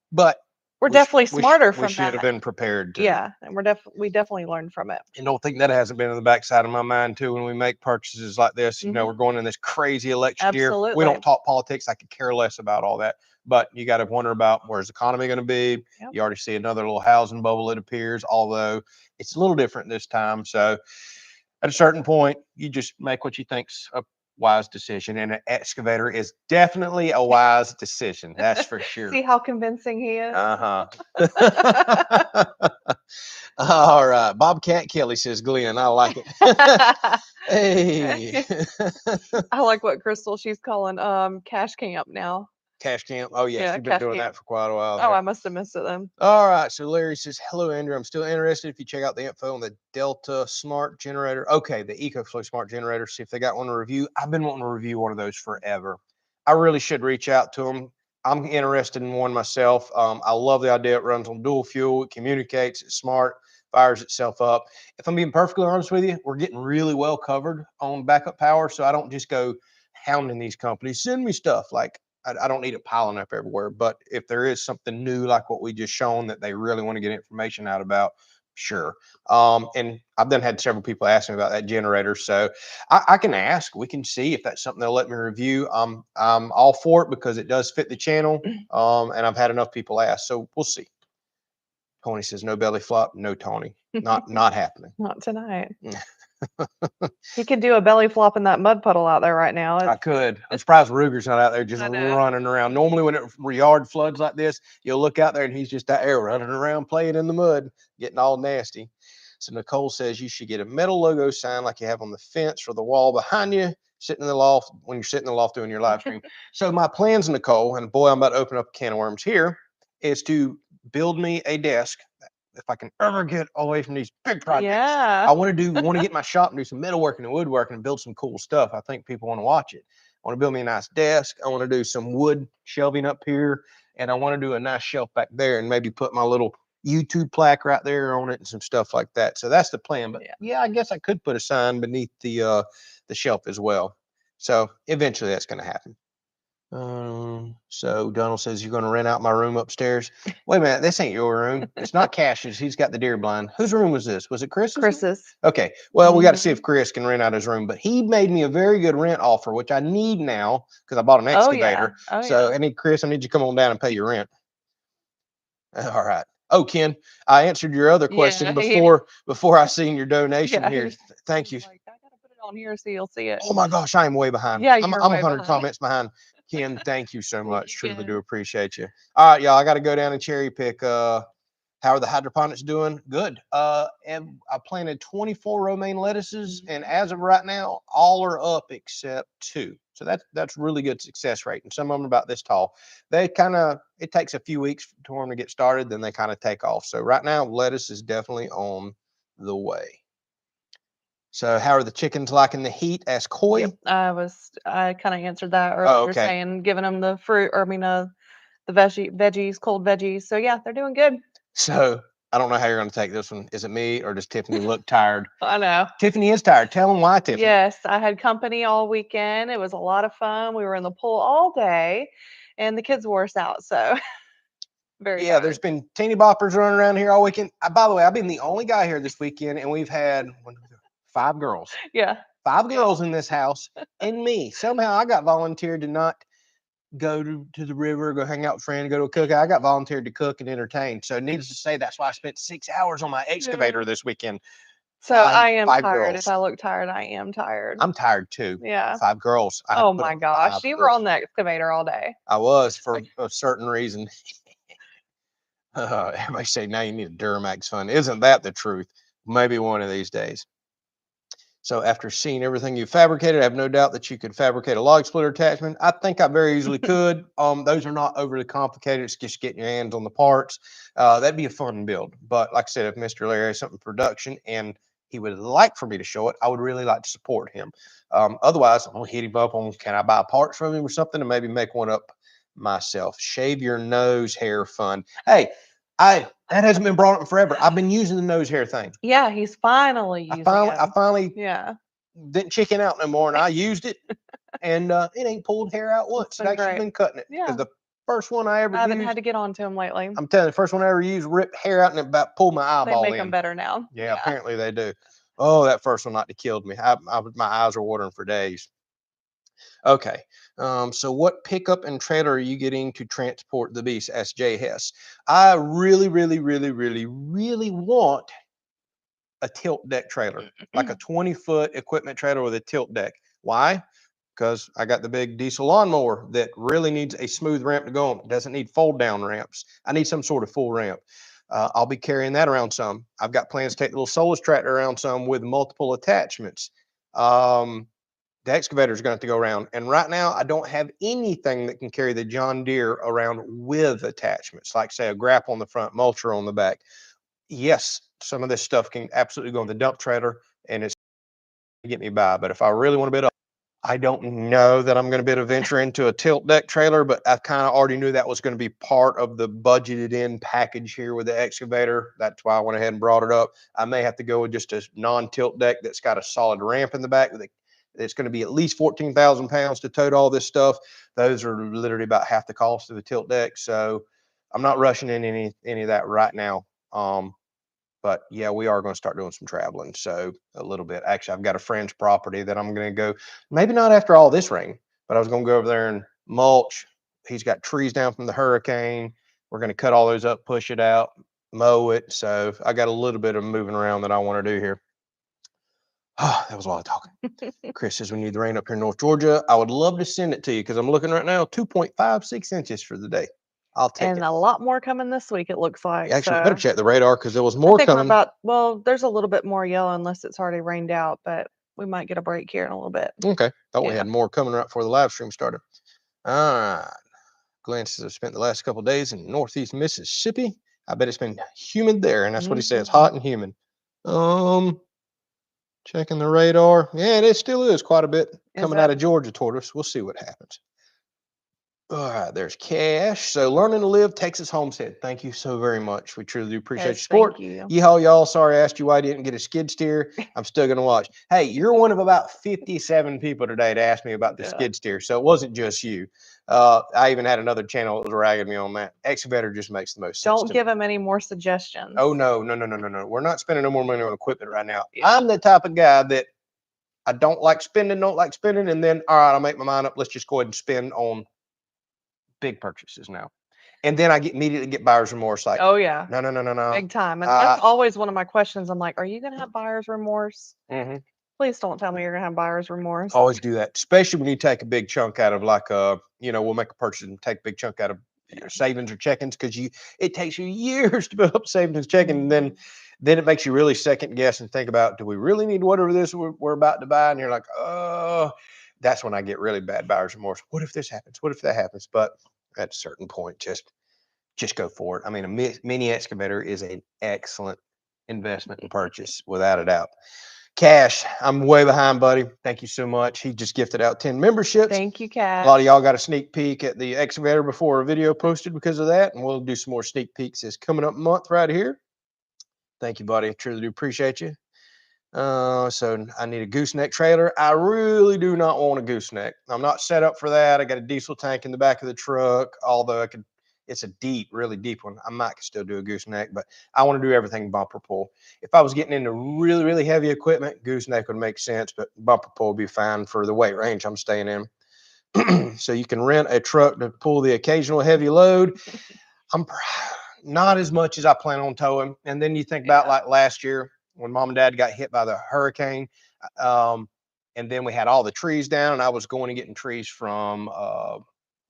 Speaker 2: we're definitely smarter
Speaker 1: we
Speaker 2: from
Speaker 1: should have
Speaker 2: that.
Speaker 1: been prepared to.
Speaker 2: Yeah, and we definitely learned from it.
Speaker 1: And don't think that hasn't been in the backside of my mind too. When we make purchases like this,
Speaker 2: Mhm.
Speaker 1: we're going in this crazy election year. We
Speaker 2: Absolutely.
Speaker 1: don't talk politics. I could care less about all that. But you got to wonder about where's the economy going to be.
Speaker 2: Yep.
Speaker 1: You already see another little housing bubble that appears, although it's a little different this time. So at a certain point, you just make what you think's a wise decision. And an excavator is definitely a wise decision. That's for sure.
Speaker 2: See how convincing he is?
Speaker 1: Uh-huh. All right. Bobcat Kelley says, Glenn, I like it. Hey.
Speaker 2: I like what Crystal she's calling cash camp now.
Speaker 1: Cash camp. Oh, yes.
Speaker 2: Yeah,
Speaker 1: You've been
Speaker 2: cash
Speaker 1: doing
Speaker 2: camp.
Speaker 1: that for quite a while.
Speaker 2: Oh, I must have missed it then.
Speaker 1: All right. So Larry says, hello, Andrew. I'm still interested if you check out the info on the Delta Smart Generator. Okay, the EcoFlow Smart Generator. See if they got one to review. I've been wanting to review one of those forever. I really should reach out to them. I'm interested in one myself. I love the idea. It runs on dual fuel. It communicates. It's smart. Fires itself up. If I'm being perfectly honest with you, we're getting really well covered on backup power. So I don't just go hounding these companies. Send me stuff. Like, I don't need it piling up everywhere. But if there is something new like what we just shown that they really want to get information out about, sure. And I've then had several people ask me about that generator. So I can ask. We can see if that's something they'll let me review. I'm all for it because it does fit the channel. And I've had enough people ask. So we'll see. Tony says no belly flop, no Tony. Not happening.
Speaker 2: Not tonight. He could do a belly flop in that mud puddle out there right now.
Speaker 1: I could. I'm surprised Ruger's not out there just running around. Normally, when yard floods like this, you'll look out there and he's just out there running around playing in the mud, getting all nasty. So Nicole says you should get a metal logo sign like you have on the fence or the wall behind you, sitting in the loft when you're sitting in the loft doing your live stream. So my plans, Nicole, and boy, I'm about to open up a can of worms here, is to build me a desk. If I can ever get away from these big projects,
Speaker 2: Yeah.
Speaker 1: I want to get my shop and do some metalworking and woodworking and build some cool stuff. I think people want to watch it. I want to build me a nice desk. I want to do some wood shelving up here, and I want to do a nice shelf back there and maybe put my little YouTube plaque right there on it and some stuff like that. So that's the plan. But yeah, I guess I could put a sign beneath the shelf as well. So eventually that's going to happen. So Donald says you're going to rent out my room upstairs. Wait a minute, this ain't your room. It's not Cash's. He's got the deer blind. Whose room was this? Was it Chris's?
Speaker 2: Chris's.
Speaker 1: Okay. Well, we got to see if Chris can rent out his room. But he made me a very good rent offer, which I need now because I bought an excavator. So I need Chris. I need you to come on down and pay your rent. All right. Oh, Ken, I answered your other question before I seen your donation here. Thank you.
Speaker 2: Like, I gotta put it on here so you'll see it.
Speaker 1: Oh my gosh, I am way behind.
Speaker 2: Yeah,
Speaker 1: I'm
Speaker 2: you're
Speaker 1: 100 comments behind. Ken, thank you so much. Truly do appreciate you. All right, y'all. I got to go down and cherry pick. How are the hydroponics doing? Good. And I planted 24 romaine lettuces, and as of right now, all are up except 2. So that's really good success rate. And some of them are about this tall. It takes a few weeks for them to get started, then they kind of take off. So right now, lettuce is definitely on the way. So how are the chickens liking the heat? Asked Coy.
Speaker 2: Yep, I kind of answered that
Speaker 1: Oh,
Speaker 2: earlier,
Speaker 1: okay.
Speaker 2: saying giving them the fruit, or I mean, the veggies, cold veggies. So yeah, they're doing good.
Speaker 1: So I don't know how you're going to take this one. Is it me or does Tiffany look tired?
Speaker 2: I know.
Speaker 1: Tiffany is tired. Tell them why, Tiffany.
Speaker 2: Yes, I had company all weekend. It was a lot of fun. We were in the pool all day, and the kids wore us out. So very
Speaker 1: Yeah, there's
Speaker 2: tired.
Speaker 1: been teeny boppers running around here all weekend. By the way, I've been the only guy here this weekend, and we've had 5 girls.
Speaker 2: Yeah.
Speaker 1: 5 girls in this house, and me. Somehow I got volunteered to not go to the river, go hang out with friends, go to a cookout. I got volunteered to cook and entertain. So needless to say, that's why I spent 6 hours on my excavator
Speaker 2: Yeah.
Speaker 1: this weekend.
Speaker 2: So I am
Speaker 1: 5
Speaker 2: tired.
Speaker 1: girls.
Speaker 2: If I look tired, I am tired.
Speaker 1: I'm tired too.
Speaker 2: Yeah.
Speaker 1: 5 girls. I have
Speaker 2: Oh
Speaker 1: to put
Speaker 2: my
Speaker 1: up
Speaker 2: gosh,
Speaker 1: 5
Speaker 2: you were
Speaker 1: girls.
Speaker 2: on the excavator all day.
Speaker 1: I was for a certain reason. Everybody say now you need a Duramax fund. Isn't that the truth? Maybe one of these days. So after seeing everything you fabricated, I have no doubt that you could fabricate a log splitter attachment. I think I very easily could. Those are not overly complicated. It's just getting your hands on the parts. That'd be a fun build. But like I said, if Mr. Larry has something production and he would like for me to show it, I would really like to support him. Otherwise, I'm gonna hit him up on, can I buy parts from him or something, and maybe make one up myself. Shave your nose hair fun. Hey, that hasn't been brought up in forever. I've been using the nose hair thing.
Speaker 2: Yeah, he's finally using
Speaker 1: I
Speaker 2: it.
Speaker 1: finally
Speaker 2: Yeah,
Speaker 1: didn't chicken out no more, and I used it, and it ain't pulled hair out once. It's
Speaker 2: been
Speaker 1: actually
Speaker 2: great.
Speaker 1: been cutting it.
Speaker 2: Yeah,
Speaker 1: Because the first one I ever
Speaker 2: I haven't
Speaker 1: used,
Speaker 2: had to get onto him lately.
Speaker 1: I'm telling you, the first one I ever used ripped hair out and it about pulled my
Speaker 2: They
Speaker 1: eyeball
Speaker 2: make them
Speaker 1: in.
Speaker 2: better now.
Speaker 1: Yeah, apparently they do. Oh, that first one like killed me. My eyes were watering for days. Okay. So what pickup and trailer are you getting to transport the beast? Asked Jay Hess. I really, really, really, really, really want a tilt deck trailer, like a 20-foot equipment trailer with a tilt deck. Why? Because I got the big diesel lawnmower that really needs a smooth ramp to go on. It doesn't need fold down ramps. I need some sort of full ramp. I'll be carrying that around some. I've got plans to take the little Solus tractor around some with multiple attachments. The excavator is going to have to go around. And right now, I don't have anything that can carry the John Deere around with attachments, like say a grapple on the front, mulcher on the back. Yes, some of this stuff can absolutely go in the dump trailer and it's get me by. But if I really want to bid, I don't know that I'm going to be able to venture into a tilt deck trailer, but I kind of already knew that was going to be part of the budgeted in package here with the excavator. That's why I went ahead and brought it up. I may have to go with just a non-tilt deck that's got a solid ramp in the back with it's going to be at least 14,000 pounds to tote all this stuff. Those are literally about half the cost of the tilt deck. So I'm not rushing in any of that right now. But yeah, we are going to start doing some traveling. So a little bit. Actually, I've got a friend's property that I'm going to go, maybe not after all this rain, but I was going to go over there and mulch. He's got trees down from the hurricane. We're going to cut all those up, push it out, mow it. So I got a little bit of moving around that I want to do here. Oh, that was a lot of talking. Chris says we need the rain up here in North Georgia. I would love to send it to you because I'm looking right now, 2.56 inches for the day. I'll take
Speaker 2: And
Speaker 1: it.
Speaker 2: a lot more coming this week, it looks like.
Speaker 1: Actually, we
Speaker 2: So
Speaker 1: better check the radar because there was
Speaker 2: I
Speaker 1: more
Speaker 2: think we're
Speaker 1: coming.
Speaker 2: about, well, there's a little bit more yellow unless it's already rained out, but we might get a break here in a little bit.
Speaker 1: Okay. Thought we
Speaker 2: Yeah.
Speaker 1: had more coming right before the live stream started. All right. Glenn says I've spent the last couple of days in Northeast Mississippi. I bet it's been humid there, and that's what he says, hot and humid. Checking the radar. Yeah, it still is quite a bit coming out of Georgia toward us. We'll see what happens. All right, there's Cash. So learning to live, Texas Homestead. Thank you so very much. We truly do appreciate your
Speaker 2: Yes,
Speaker 1: support.
Speaker 2: thank you.
Speaker 1: Yeehaw, y'all. Sorry I asked you why I didn't get a skid steer. I'm still going to watch. Hey, you're one of about 57 people today to ask me about the
Speaker 2: Yeah.
Speaker 1: skid steer. So it wasn't just you. I even had another channel that was ragging me on that. Excavator just makes the most sense.
Speaker 2: Don't give him any more suggestions.
Speaker 1: Oh, no. We're not spending no more money on equipment right now.
Speaker 2: Yeah.
Speaker 1: I'm the type of guy that I don't like spending, and then, all right, I'll make my mind up. Let's just go ahead and spend on big purchases now. And then I immediately get buyer's remorse. Like,
Speaker 2: Oh yeah,
Speaker 1: no.
Speaker 2: big time. And that's always one of my questions. I'm like, are you gonna have buyer's remorse? Please don't tell me you're gonna have buyer's remorse.
Speaker 1: Always do that, especially when you take a big chunk out of like we'll make a purchase and take a big chunk out of your savings or check-ins because it takes you years to build up savings and checking, and then it makes you really second guess and think about, do we really need whatever this we're about to buy? And you're like, oh. that's when I get really bad buyer's remorse. What if this happens? What if that happens? But at a certain point, just go for it. I mean, a mini excavator is an excellent investment and purchase without a doubt. Cash, I'm way behind, buddy. Thank you so much. He just gifted out 10 memberships.
Speaker 2: Thank you,
Speaker 1: A
Speaker 2: Cash.
Speaker 1: lot of y'all got a sneak peek at the excavator before a video posted because of that, and we'll do some more sneak peeks this coming up month right here. Thank you, buddy. Truly do appreciate you. So I need a gooseneck trailer. I really do not want a gooseneck. I'm not set up for that. I got a diesel tank in the back of the truck, although it's a deep, really deep one. I might still do a gooseneck, but I want to do everything bumper pull. If I was getting into really, really heavy equipment, gooseneck would make sense, but bumper pull would be fine for the weight range I'm staying in. So you can rent a truck to pull the occasional heavy load. I'm not as much as I plan on towing. And then you think about like last year when mom and dad got hit by the hurricane, and then we had all the trees down, and I was going and getting trees from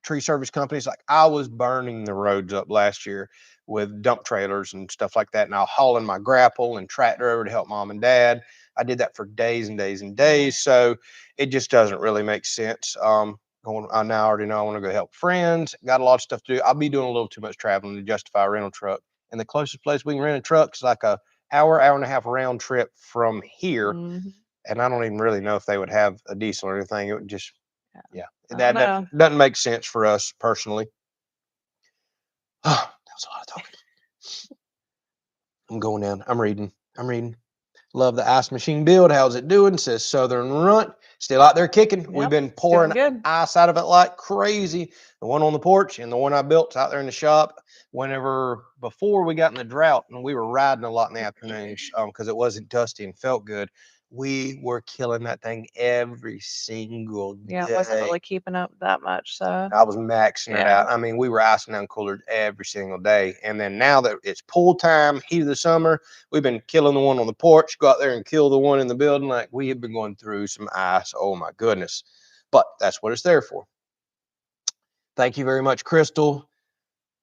Speaker 1: tree service companies. Like I was burning the roads up last year with dump trailers and stuff like that. And I was hauling my grapple and tractor over to help mom and dad. I did that for days and days and days. So it just doesn't really make sense. I now already know I want to go help friends. Got a lot of stuff to do. I'll be doing a little too much traveling to justify a rental truck. And the closest place we can rent a truck is like a hour and a half round trip from here.
Speaker 2: Mhm.
Speaker 1: And I don't even really know if they would have a diesel or anything. It would just,
Speaker 2: I
Speaker 1: that
Speaker 2: don't know.
Speaker 1: doesn't make sense for us personally. That was a lot of talking. I'm going down. I'm reading. Love the ice machine build. How's it doing? Says Southern Runt. Still out there kicking. We've
Speaker 2: Yep,
Speaker 1: been
Speaker 2: it's doing
Speaker 1: pouring
Speaker 2: good.
Speaker 1: ice out of it like crazy. The one on the porch and the one I built out there in the shop. Whenever before we got in the drought and we were riding a lot in the afternoons because it wasn't dusty and felt good. We were killing that thing every single
Speaker 2: Yeah,
Speaker 1: day.
Speaker 2: it wasn't really keeping up that much. So
Speaker 1: I was maxing it
Speaker 2: Yeah.
Speaker 1: out. I mean, we were icing down coolers every single day. And then now that it's pool time, heat of the summer, we've been killing the one on the porch, go out there and kill the one in the building. Like we have been going through some ice. Oh my goodness. But that's what it's there for. Thank you very much, Crystal.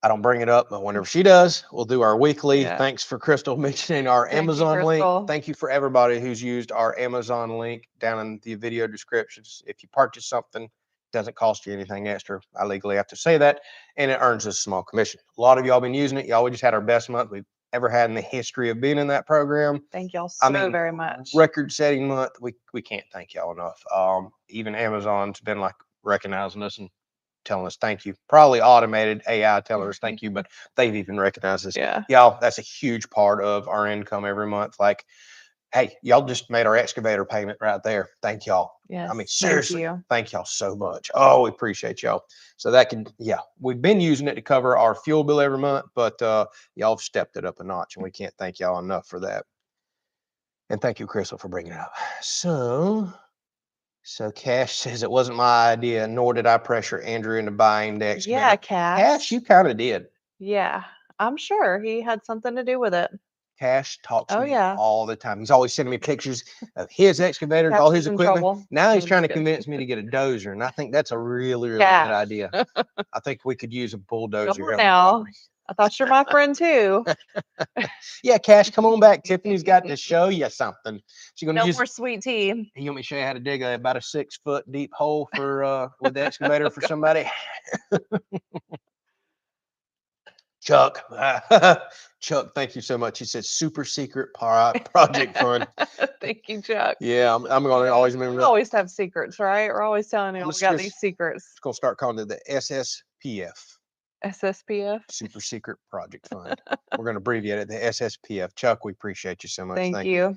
Speaker 1: I don't bring it up, but whenever she does, we'll do our weekly.
Speaker 2: Yeah.
Speaker 1: Thanks for Crystal mentioning our
Speaker 2: Thank you,
Speaker 1: Amazon
Speaker 2: Crystal.
Speaker 1: link. Thank you for everybody who's used our Amazon link down in the video descriptions. If you purchase something, it doesn't cost you anything extra. I legally have to say that, and it earns us a small commission. A lot of y'all been using it. Y'all, we just had our best month we've ever had in the history of being in that program.
Speaker 2: Thank y'all so very much.
Speaker 1: Record-setting month. We can't thank y'all enough. Even Amazon's been like recognizing us and telling us thank you. Probably automated AI telling us thank you, but they've even recognized us.
Speaker 2: Yeah.
Speaker 1: Y'all, that's a huge part of our income every month. Like, hey, y'all just made our excavator payment right there. Thank y'all.
Speaker 2: Yes.
Speaker 1: I mean, seriously,
Speaker 2: Thank you.
Speaker 1: thank y'all so much. Oh, we appreciate y'all. So that can, we've been using it to cover our fuel bill every month, but y'all have stepped it up a notch, and we can't thank y'all enough for that. And thank you, Crystal, for bringing it up. So Cash says it wasn't my idea, nor did I pressure Andrew into buying the excavator.
Speaker 2: Yeah, Cash.
Speaker 1: Cash, you kind of did.
Speaker 2: Yeah, I'm sure he had something to do with it.
Speaker 1: Cash talks to
Speaker 2: Oh,
Speaker 1: me
Speaker 2: yeah.
Speaker 1: all the time. He's always sending me pictures of his excavators,
Speaker 2: Cash
Speaker 1: all
Speaker 2: is
Speaker 1: his
Speaker 2: in
Speaker 1: equipment.
Speaker 2: trouble.
Speaker 1: Now he's
Speaker 2: I'm
Speaker 1: trying to
Speaker 2: just kidding.
Speaker 1: convince me to get a dozer, and I think that's a really, really
Speaker 2: Cash.
Speaker 1: good idea. I think we could use a bulldozer.
Speaker 2: Come
Speaker 1: here
Speaker 2: on
Speaker 1: on the
Speaker 2: now.
Speaker 1: property.
Speaker 2: I thought you're my friend too.
Speaker 1: Yeah, Cash, come on back. Tiffany's got to show you something. She's gonna
Speaker 2: No
Speaker 1: use.
Speaker 2: more sweet tea.
Speaker 1: You want me to show you how to dig about a 6 foot deep hole for with the excavator for somebody? Chuck, Chuck, thank you so much. He said super secret project fund.
Speaker 2: Thank you, Chuck.
Speaker 1: Yeah, I'm gonna always remember
Speaker 2: We
Speaker 1: that.
Speaker 2: always have secrets, right? We're always telling you we got
Speaker 1: just-
Speaker 2: these secrets.
Speaker 1: It's gonna start calling it the SSPF,
Speaker 2: SSPF.
Speaker 1: super secret project fund. We're gonna abbreviate it the SSPF. Chuck, we appreciate you so much.
Speaker 2: Thank you.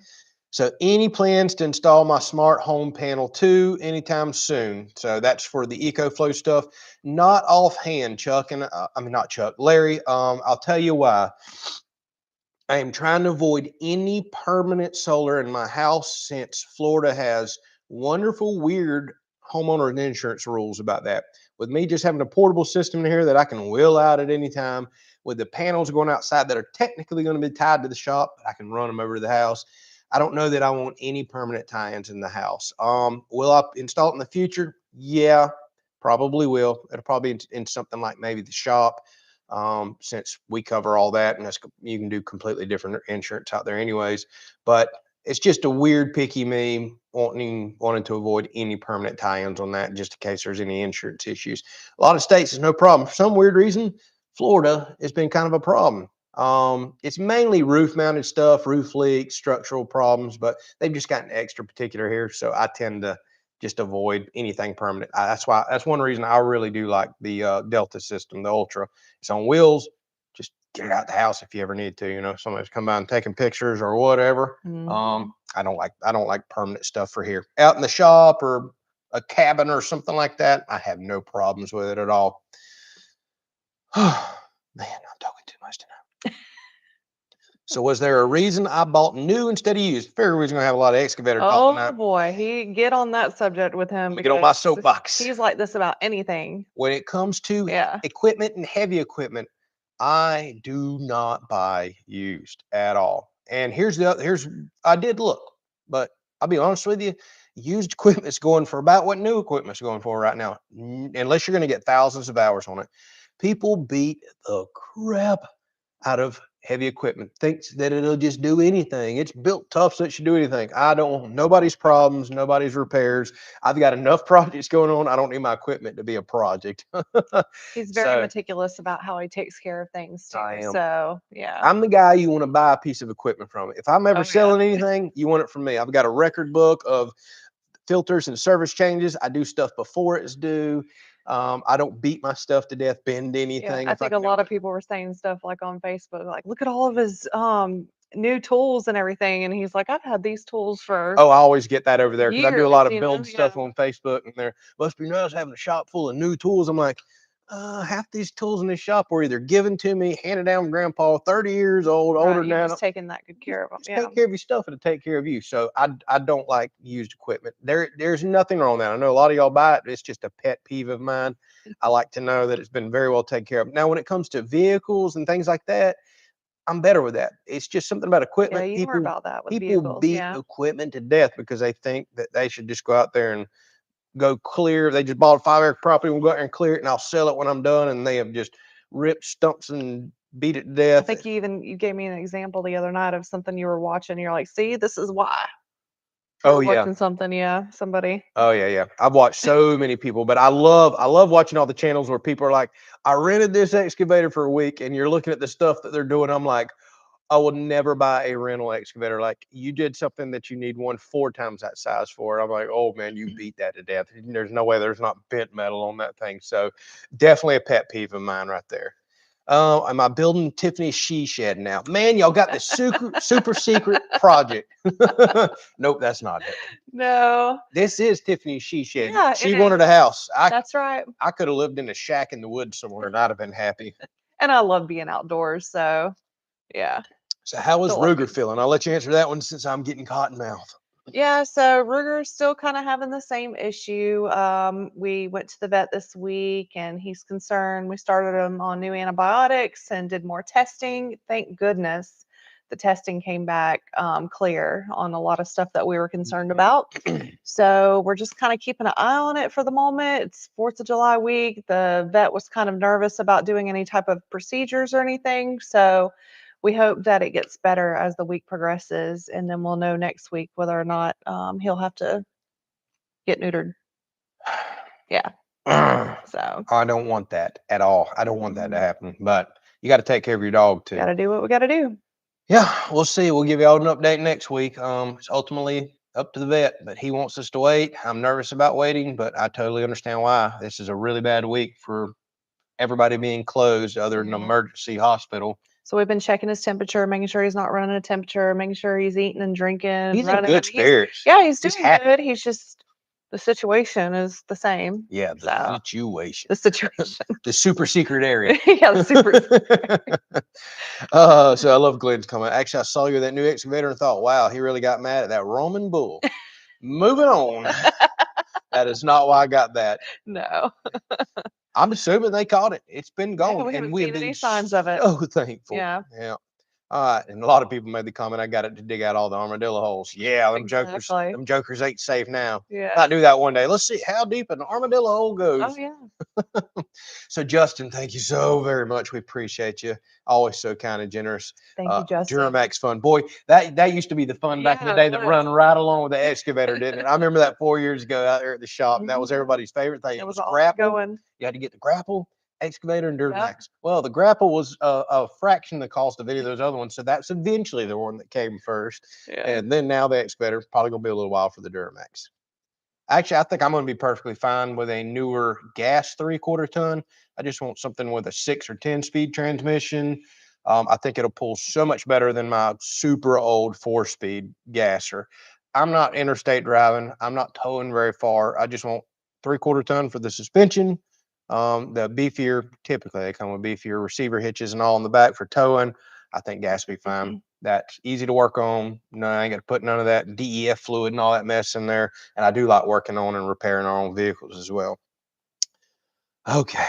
Speaker 1: So any plans to install my smart home panel 2 anytime soon? So that's for the EcoFlow stuff. Not offhand, Chuck, and I mean, not Chuck, Larry. I'll tell you why. I am trying to avoid any permanent solar in my house since Florida has wonderful, weird homeowner insurance rules about that. With me just having a portable system in here that I can wheel out at any time, with the panels going outside that are technically going to be tied to the shop, I can run them over to the house. I don't know that I want any permanent tie-ins in the house. Will I install it in the future? Yeah, probably will. It'll probably be in something like maybe the shop, since we cover all that, and you can do completely different insurance out there anyways. But It's just a weird picky me wanting to avoid any permanent tie-ins on that, just in case there's any insurance issues. A lot of states is no problem. For some weird reason, Florida has been kind of a problem. It's mainly roof mounted stuff, roof leaks, structural problems, but they've just gotten extra particular here. So I tend to just avoid anything permanent. That's one reason I really do like the Delta system, the Ultra. It's on wheels. Just get it out the house if you ever need to. Somebody's come by and taking pictures or whatever.
Speaker 2: Mhm.
Speaker 1: I don't like permanent stuff for here. Out in the shop or a cabin or something like that, I have no problems with it at all. Man, I'm talking too much tonight. So was there a reason I bought new instead of used? Figure we was gonna have a lot of excavator talk
Speaker 2: Oh
Speaker 1: tonight.
Speaker 2: boy, he get on that subject with him
Speaker 1: Get on my
Speaker 2: because
Speaker 1: soapbox.
Speaker 2: he's like this about anything.
Speaker 1: When it comes to
Speaker 2: Yeah.
Speaker 1: equipment and heavy equipment, I do not buy used at all. And here's I did look, but I'll be honest with you, used equipment's going for about what new equipment's going for right now, unless you're going to get thousands of hours on it. People beat the crap out of heavy equipment, thinks that it'll just do anything. It's built tough, so it should do anything. I don't, nobody's problems, nobody's repairs. I've got enough projects going on. I don't need my equipment to be a project.
Speaker 2: He's very
Speaker 1: So
Speaker 2: meticulous about how he takes care of things too.
Speaker 1: I am.
Speaker 2: So yeah.
Speaker 1: I'm the guy you want to buy a piece of equipment from. If I'm ever
Speaker 2: Oh yeah.
Speaker 1: selling anything, you want it from me. I've got a record book of filters and service changes. I do stuff before it's due. I don't beat my stuff to death, bend
Speaker 2: Yeah.
Speaker 1: anything
Speaker 2: I
Speaker 1: if I
Speaker 2: think a
Speaker 1: can
Speaker 2: lot
Speaker 1: help
Speaker 2: of
Speaker 1: it.
Speaker 2: people were saying stuff like on Facebook, like, look at all of his new tools and everything. And he's like, I've had these tools for
Speaker 1: Oh, I always get that over there because I do a
Speaker 2: years,
Speaker 1: lot of
Speaker 2: you know?
Speaker 1: build
Speaker 2: Yeah.
Speaker 1: stuff on Facebook, and there must be nice having a shop full of new tools. I'm like, half these tools in this shop were either given to me, handed down from grandpa, 30 years old, older
Speaker 2: Right.
Speaker 1: than
Speaker 2: You've
Speaker 1: that.
Speaker 2: just taken that good care of them.
Speaker 1: Just
Speaker 2: Yeah.
Speaker 1: take care of your stuff and it'll take care of you. So I don't like used equipment. There's nothing wrong with that. I know a lot of y'all buy it. It's just a pet peeve of mine. I like to know that it's been very well taken care of. Now, when it comes to vehicles and things like that, I'm better with that. It's just something about
Speaker 2: Yeah.
Speaker 1: equipment.
Speaker 2: You are
Speaker 1: People
Speaker 2: about that with
Speaker 1: people
Speaker 2: vehicles.
Speaker 1: beat
Speaker 2: Yeah.
Speaker 1: equipment to death because they think that they should just go out there and go clear. They just bought a 5 acre property. We'll go out there and clear it, and I'll sell it when I'm done. And they have just ripped stumps and beat it to
Speaker 2: I
Speaker 1: death.
Speaker 2: think you gave me an example the other night of something you were watching. You're like, see, this is why. You
Speaker 1: Oh
Speaker 2: were
Speaker 1: yeah.
Speaker 2: watching something, yeah, somebody.
Speaker 1: Oh yeah, yeah. I've watched so many people, but I love watching all the channels where people are like, I rented this excavator for a week, and you're looking at the stuff that they're doing. I'm like, I will never buy a rental excavator. Like you did something that you need one 4 times that size for. I'm like, oh man, you beat that to death. There's no way there's not bent metal on that thing. So definitely a pet peeve of mine right there. Am I building Tiffany's she shed now? Man, y'all got this super secret project. Nope, that's not it.
Speaker 2: No.
Speaker 1: This is Tiffany's she shed.
Speaker 2: Yeah, it
Speaker 1: She wanted
Speaker 2: is.
Speaker 1: a house.
Speaker 2: That's right.
Speaker 1: I could have lived in a shack in the woods somewhere and I'd have been happy.
Speaker 2: And I love being outdoors, so yeah.
Speaker 1: So how is
Speaker 2: Don't let me.
Speaker 1: Ruger feeling? I'll let you answer that one since I'm getting cotton mouth.
Speaker 2: Yeah, so Ruger's still kind of having the same issue. We went to the vet this week and he's concerned. We started him on new antibiotics and did more testing. Thank goodness the testing came back clear on a lot of stuff that we were concerned about. So we're just kind of keeping an eye on it for the moment. It's 4th of July week. The vet was kind of nervous about doing any type of procedures or anything. So we hope that it gets better as the week progresses, and then we'll know next week whether or not he'll have to get neutered. Yeah. So
Speaker 1: I don't want that at all. I don't want that to happen. But you got to take care of your dog too.
Speaker 2: got to do what we got to do.
Speaker 1: Yeah, we'll see. We'll give you all an update next week. It's ultimately up to the vet, but he wants us to wait. I'm nervous about waiting, but I totally understand why. This is a really bad week for everybody being closed other than an
Speaker 2: Mhm.
Speaker 1: emergency hospital.
Speaker 2: So we've been checking his temperature, making sure he's not running a temperature, making sure he's eating and drinking.
Speaker 1: He's in
Speaker 2: running.
Speaker 1: good spirits.
Speaker 2: Yeah, he's
Speaker 1: He's
Speaker 2: doing
Speaker 1: happy.
Speaker 2: good. He's just the situation is the same.
Speaker 1: Yeah, the
Speaker 2: So
Speaker 1: situation.
Speaker 2: the situation.
Speaker 1: The super secret area.
Speaker 2: Yeah, the super.
Speaker 1: So I love Glenn's comment. Actually, I saw you with that new excavator and thought, wow, he really got mad at that Roman bull. Moving on. That is not why I got that.
Speaker 2: No.
Speaker 1: I'm assuming they caught it. It's been
Speaker 2: Yeah,
Speaker 1: gone,
Speaker 2: we
Speaker 1: and
Speaker 2: haven't
Speaker 1: we have
Speaker 2: seen any
Speaker 1: been
Speaker 2: signs of it.
Speaker 1: so thankful.
Speaker 2: Yeah.
Speaker 1: Yeah. And a lot of people made the comment, I got it to dig out all the armadillo holes. Yeah,
Speaker 2: Exactly.
Speaker 1: them jokers ain't safe now.
Speaker 2: Yeah.
Speaker 1: Might do that one day. Let's see how deep an armadillo hole
Speaker 2: Oh
Speaker 1: goes.
Speaker 2: yeah.
Speaker 1: So Justin, thank you so very much. We appreciate you. Always so kind and generous.
Speaker 2: Thank you, Justin.
Speaker 1: Duramax fun. Boy, that used to be the fun back in the
Speaker 2: Yeah,
Speaker 1: day
Speaker 2: it
Speaker 1: that
Speaker 2: was.
Speaker 1: run right along with the excavator, didn't it? I remember that 4 years ago out there at the shop. And that was
Speaker 2: Mhm.
Speaker 1: everybody's favorite thing.
Speaker 2: It
Speaker 1: It
Speaker 2: was
Speaker 1: was
Speaker 2: all
Speaker 1: grapple.
Speaker 2: going.
Speaker 1: You had to get the grapple, excavator, and
Speaker 2: Yep.
Speaker 1: Duramax. Well, the grapple was a fraction of the cost of any of those other ones. So that's eventually the one that came first.
Speaker 2: Yeah.
Speaker 1: And then now the excavator, probably gonna be a little while for the Duramax. Actually, I think I'm going to be perfectly fine with a newer gas 3/4 ton. I just want something with a 6 or 10 speed transmission. I think it'll pull so much better than my super old 4-speed gasser. I'm not interstate driving. I'm not towing very far. I just want 3/4 ton for the suspension. The beefier, typically they come with beefier receiver hitches and all in the back for towing. I think gas will be fine. That's easy to work on. No, I ain't got to put none of that DEF fluid and all that mess in there. And I do like working on and repairing our own vehicles as well. Okay.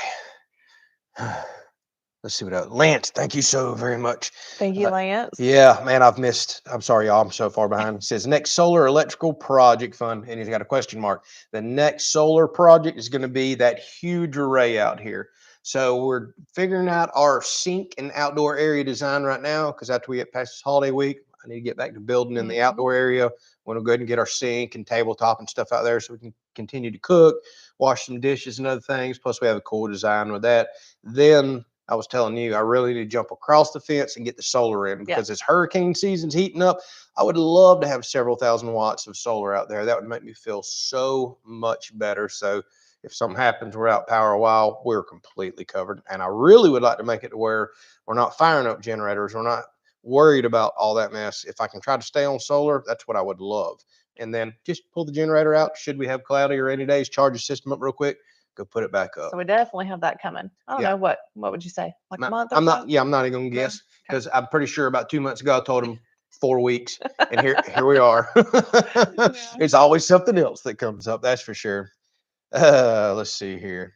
Speaker 1: Let's see what else. Lance, thank you so very much.
Speaker 2: Thank you, Lance.
Speaker 1: Yeah, man, I'm sorry, y'all. I'm so far behind. It says next solar electrical project fund, and he's got a question mark. The next solar project is going to be that huge array out here. So we're figuring out our sink and outdoor area design right now because after we get past this holiday week, I need to get back to building in the outdoor area. We're going to go ahead and get our sink and tabletop and stuff out there so we can continue to cook, wash some dishes and other things. Plus, we have a cool design with that. Then I was telling you, I really need to jump across the fence and get the solar in because as hurricane season's heating up, I would love to have several thousand watts of solar out there. That would make me feel so much better. So if something happens, we're out power a while, we're completely covered. And I really would like to make it to where we're not firing up generators. We're not worried about all that mess. If I can try to stay on solar, that's what I would love. And then just pull the generator out. Should we have cloudy or rainy days, charge the system up real quick, go put it back up.
Speaker 2: So we definitely have that coming. I don't know what would you say? Like a month or
Speaker 1: I'm
Speaker 2: so?
Speaker 1: not. Yeah, I'm not even gonna
Speaker 2: No?
Speaker 1: guess because I'm pretty sure about 2 months ago I told him 4 weeks, and here we are. It's always something else that comes up. That's for sure. Let's see here.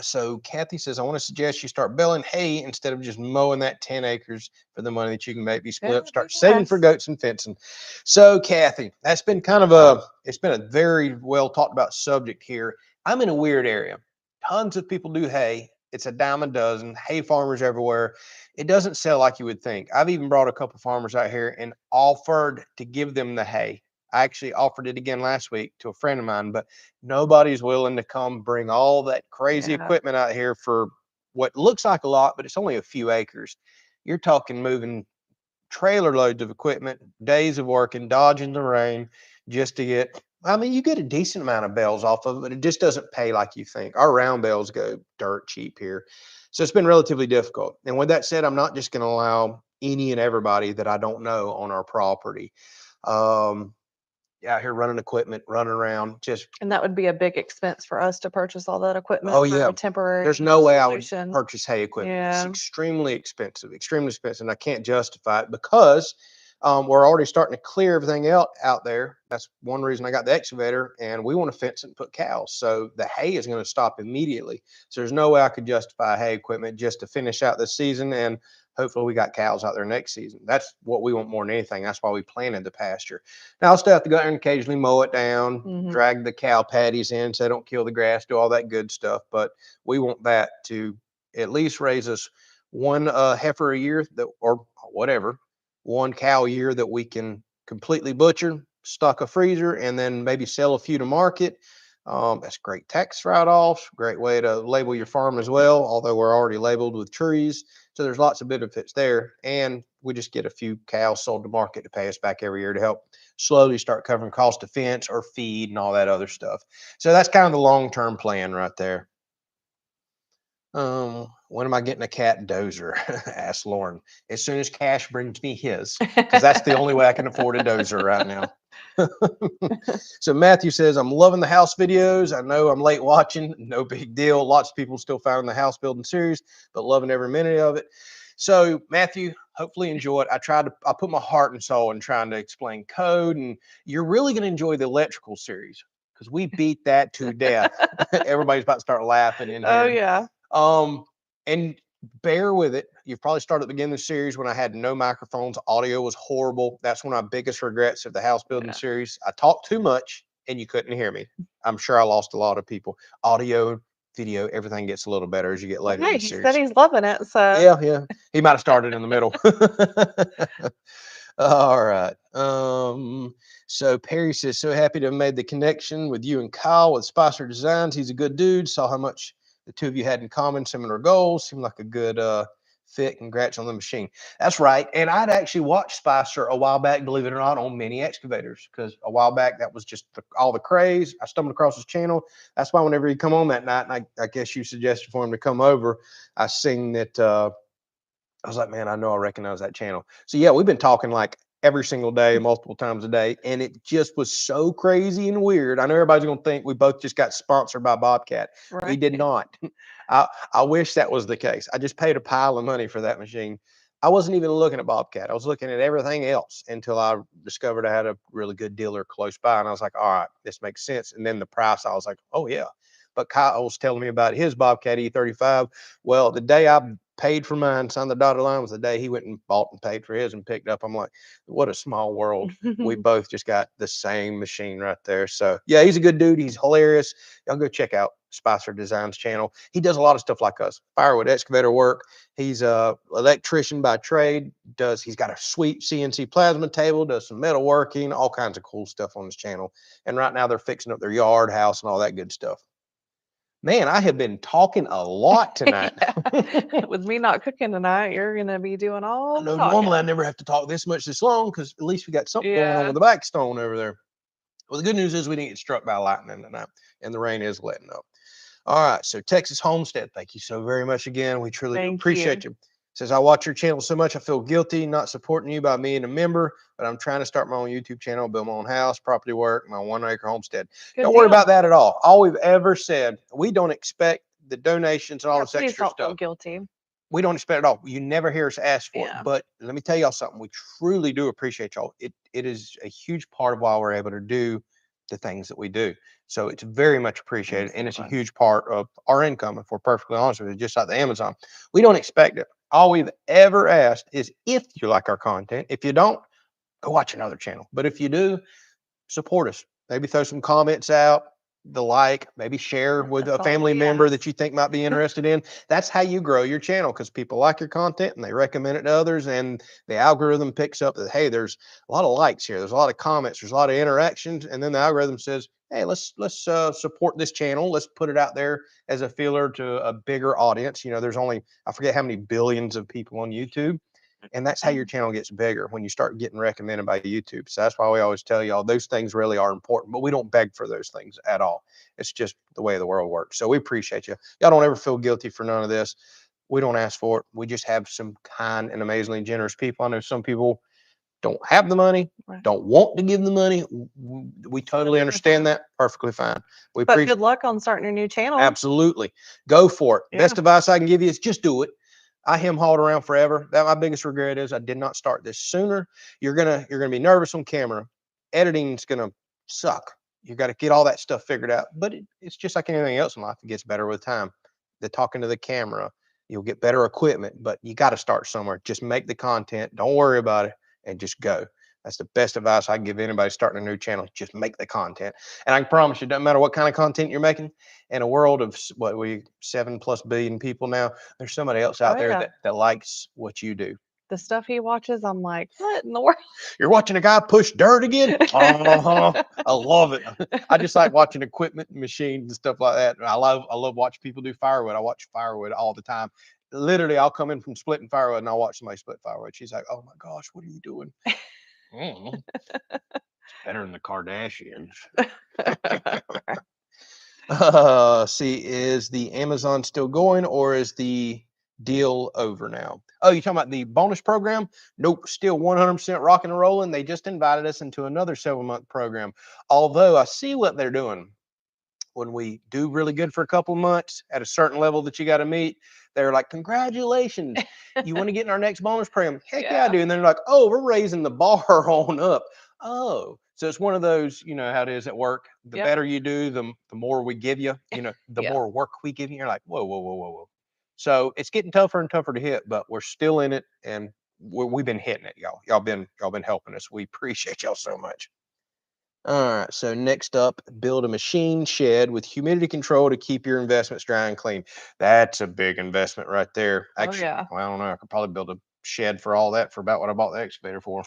Speaker 1: So Kathy says, I want to suggest you start baling hay instead of just mowing that 10 acres for the money that you can maybe split up, start saving for goats and fencing. So Kathy, that's been it's been a very well talked about subject here. I'm in a weird area. Tons of people do hay. It's a dime a dozen, hay farmers everywhere. It doesn't sell like you would think. I've even brought a couple farmers out here and offered to give them the hay. I actually offered it again last week to a friend of mine, but nobody's willing to come bring all that crazy equipment out here for what looks like a lot, but it's only a few acres. You're talking moving trailer loads of equipment, days of working, dodging the rain just to get. I mean, you get a decent amount of bells off of it, but it just doesn't pay like you think. Our round bells go dirt cheap here. So it's been relatively difficult. And with that said, I'm not just going to allow any and everybody that I don't know on our property. Out here running equipment, running around, just.
Speaker 2: And that would be a big expense for us to purchase all that equipment
Speaker 1: Oh
Speaker 2: for
Speaker 1: yeah,
Speaker 2: a temporary
Speaker 1: there's no way I would
Speaker 2: solution.
Speaker 1: purchase hay equipment. It's
Speaker 2: Yeah.
Speaker 1: extremely expensive, and I can't justify it because we're already starting to clear everything out there. That's one reason I got the excavator, and we want to fence it and put cows. So the hay is going to stop immediately. So there's no way I could justify hay equipment just to finish out this season, and hopefully we got cows out there next season. That's what we want more than anything. That's why we planted the pasture. Now I'll still have to go there and occasionally mow it down, drag the cow patties in so they don't kill the grass, do all that good stuff. But we want that to at least raise us one heifer a year that, or whatever, one cow a year that we can completely butcher, stock a freezer, and then maybe sell a few to market. That's great tax write-offs, great way to label your farm as well, although we're already labeled with trees. So there's lots of benefits there. And we just get a few cows sold to market to pay us back every year to help slowly start covering cost of fence or feed and all that other stuff. So that's kind of the long-term plan right there. When am I getting a cat dozer? Asked Lauren. As soon as cash brings me his, because that's the only way I can afford a dozer right now. So Matthew says, I'm loving the house videos. I know I'm late watching. No big deal. Lots of people still finding the house building series, but loving every minute of it. So Matthew, hopefully enjoy it. I put my heart and soul in trying to explain code, and you're really going to enjoy the electrical series because we beat that to death. Everybody's about to start laughing in here.
Speaker 2: Oh yeah.
Speaker 1: And bear with it. You've probably started at the beginning of the series when I had no microphones. Audio was horrible. That's one of my biggest regrets of the house building
Speaker 2: Yeah.
Speaker 1: series. I talked too much and you couldn't hear me. I'm sure I lost a lot of people. Audio, video, everything gets a little better as you get later in
Speaker 2: Hey,
Speaker 1: the
Speaker 2: he said
Speaker 1: series.
Speaker 2: he's loving it. So
Speaker 1: Yeah, yeah. He might have started in the middle. All right. So Perry says, so happy to have made the connection with you and Kyle with Spicer Designs. He's a good dude. Saw how much the two of you had in common, similar goals. Seemed like a good fit. Congrats on the machine. That's right. And I'd actually watched Spicer a while back, believe it or not, on mini excavators, because a while back that was just all the craze. I stumbled across his channel. That's why whenever he come on that night, and I guess you suggested for him to come over, I seen that I was like, man, I know I recognize that channel. So yeah, we've been talking like every single day, multiple times a day, and it just was so crazy and weird. I know everybody's gonna think we both just got sponsored by Bobcat. We
Speaker 2: right.
Speaker 1: did not. I wish that was the case. I just paid a pile of money for that machine. I wasn't even looking at Bobcat. I was looking at everything else until I discovered I had a really good dealer close by, and I was like, all right, this makes sense. And then the price, I was like, oh yeah. But Kyle was telling me about his Bobcat E35. Well, the day I paid for mine, signed the dotted line, was the day he went and bought and paid for his and picked up. I'm like, what a small world. We both just got the same machine right there. So yeah, he's a good dude. He's hilarious. Y'all go check out Spicer Designs channel. He does a lot of stuff like us. Firewood excavator work. He's a electrician by trade. He's got a sweet CNC plasma table, does some metalworking, all kinds of cool stuff on his channel. And right now they're fixing up their yard, house, and all that good stuff. Man, I have been talking a lot tonight.
Speaker 2: Yeah. With me not cooking tonight, you're gonna be doing
Speaker 1: I
Speaker 2: all the
Speaker 1: know normally I
Speaker 2: talking.
Speaker 1: never have to talk this much this long because at least we got something going on
Speaker 2: Yeah.
Speaker 1: with the back stone over there. Well, the good news is we didn't get struck by lightning tonight, and the rain is letting up. All right, so Texas Homestead, thank you so very much again. We truly do
Speaker 2: Thank you.
Speaker 1: appreciate you. Says, I watch your channel so much, I feel guilty not supporting you by being a member, but I'm trying to start my own YouTube channel, build my own house, property work, my 1 acre homestead.
Speaker 2: Good
Speaker 1: Don't worry
Speaker 2: deal.
Speaker 1: about that at all. All we've ever said, we don't expect the donations and all
Speaker 2: Yeah,
Speaker 1: this
Speaker 2: please
Speaker 1: extra
Speaker 2: don't feel
Speaker 1: stuff.
Speaker 2: guilty.
Speaker 1: We don't expect it all. You never hear us ask for it.
Speaker 2: Yeah.
Speaker 1: But let me tell y'all something. We truly do appreciate y'all. It is a huge part of why we're able to do the things that we do. So it's very much appreciated.
Speaker 2: Thanks
Speaker 1: And
Speaker 2: so
Speaker 1: it's a
Speaker 2: much.
Speaker 1: huge part of our income, if we're perfectly honest with you, just like the Amazon. We don't expect it. All we've ever asked is if you like our content. If you don't, go watch another channel. But if you do, support us. Maybe throw some comments out, maybe share with
Speaker 2: That's
Speaker 1: a
Speaker 2: all
Speaker 1: family
Speaker 2: we
Speaker 1: member
Speaker 2: ask.
Speaker 1: that you think might be interested in. That's how you grow your channel because people like your content and they recommend it to others. And the algorithm picks up that, hey, there's a lot of likes here, there's a lot of comments, there's a lot of interactions. And then the algorithm says, hey, let's support this channel. Let's put it out there as a feeler to a bigger audience. There's only, I forget how many billions of people on YouTube. And that's how your channel gets bigger when you start getting recommended by YouTube. So that's why we always tell y'all those things really are important, but we don't beg for those things at all. It's just the way the world works. So we appreciate you. Y'all don't ever feel guilty for none of this. We don't ask for it. We just have some kind and amazingly generous people. I know some people don't have the money,
Speaker 2: Right.
Speaker 1: don't want to give the money. We totally understand that. Perfectly fine. We
Speaker 2: But
Speaker 1: appreciate.
Speaker 2: good luck on starting your new channel.
Speaker 1: Absolutely. Go for it.
Speaker 2: Yeah.
Speaker 1: Best advice I can give you is just do it. I hauled around forever. That my biggest regret is I did not start this sooner. You're gonna be nervous on camera. Editing's gonna suck. You got to get all that stuff figured out. But it's just like anything else in life. It gets better with time. The talking to the camera, you'll get better equipment, but you got to start somewhere. Just make the content. Don't worry about it and just go. That's the best advice I can give anybody starting a new channel. Just make the content. And I can promise you, it doesn't matter what kind of content you're making. In a world of what we 7+ billion people now, there's somebody else out
Speaker 2: Oh,
Speaker 1: there
Speaker 2: yeah.
Speaker 1: that likes what you do.
Speaker 2: The stuff he watches, I'm like, what in the world?
Speaker 1: You're watching a guy push dirt again? Uh-huh. I love it. I just like watching equipment, machines, and stuff like that. I love watching people do firewood. I watch firewood all the time. Literally, I'll come in from splitting firewood and I'll watch somebody split firewood. She's like, "Oh my gosh, what are you doing?" Mm, it's better than the Kardashians. See, is the Amazon still going or is the deal over now? Oh, you talking about the bonus program? Nope, still 100% rocking and rolling. They just invited us into another 7-month program. Although I see what they're doing. When we do really good for a couple months at a certain level that you got to meet, they're like, congratulations. You want to get in our next bonus program? Heck yeah, I
Speaker 2: Yeah.
Speaker 1: do. And they're like, oh, we're raising the bar on up. Oh, so it's one of those, you know how it is at work. The
Speaker 2: Yep.
Speaker 1: better you do, the more we give you, the
Speaker 2: Yeah.
Speaker 1: more work we give you. You're like, whoa, whoa, whoa, whoa, whoa. So it's getting tougher and tougher to hit, but we're still in it, and we've been hitting it, y'all. Y'all been helping us. We appreciate y'all so much. All right. So next up, build a machine shed with humidity control to keep your investments dry and clean. That's a big investment right there.
Speaker 2: Oh
Speaker 1: Actually,
Speaker 2: yeah.
Speaker 1: well, I don't know. I could probably build a shed for all that for about what I bought the excavator for.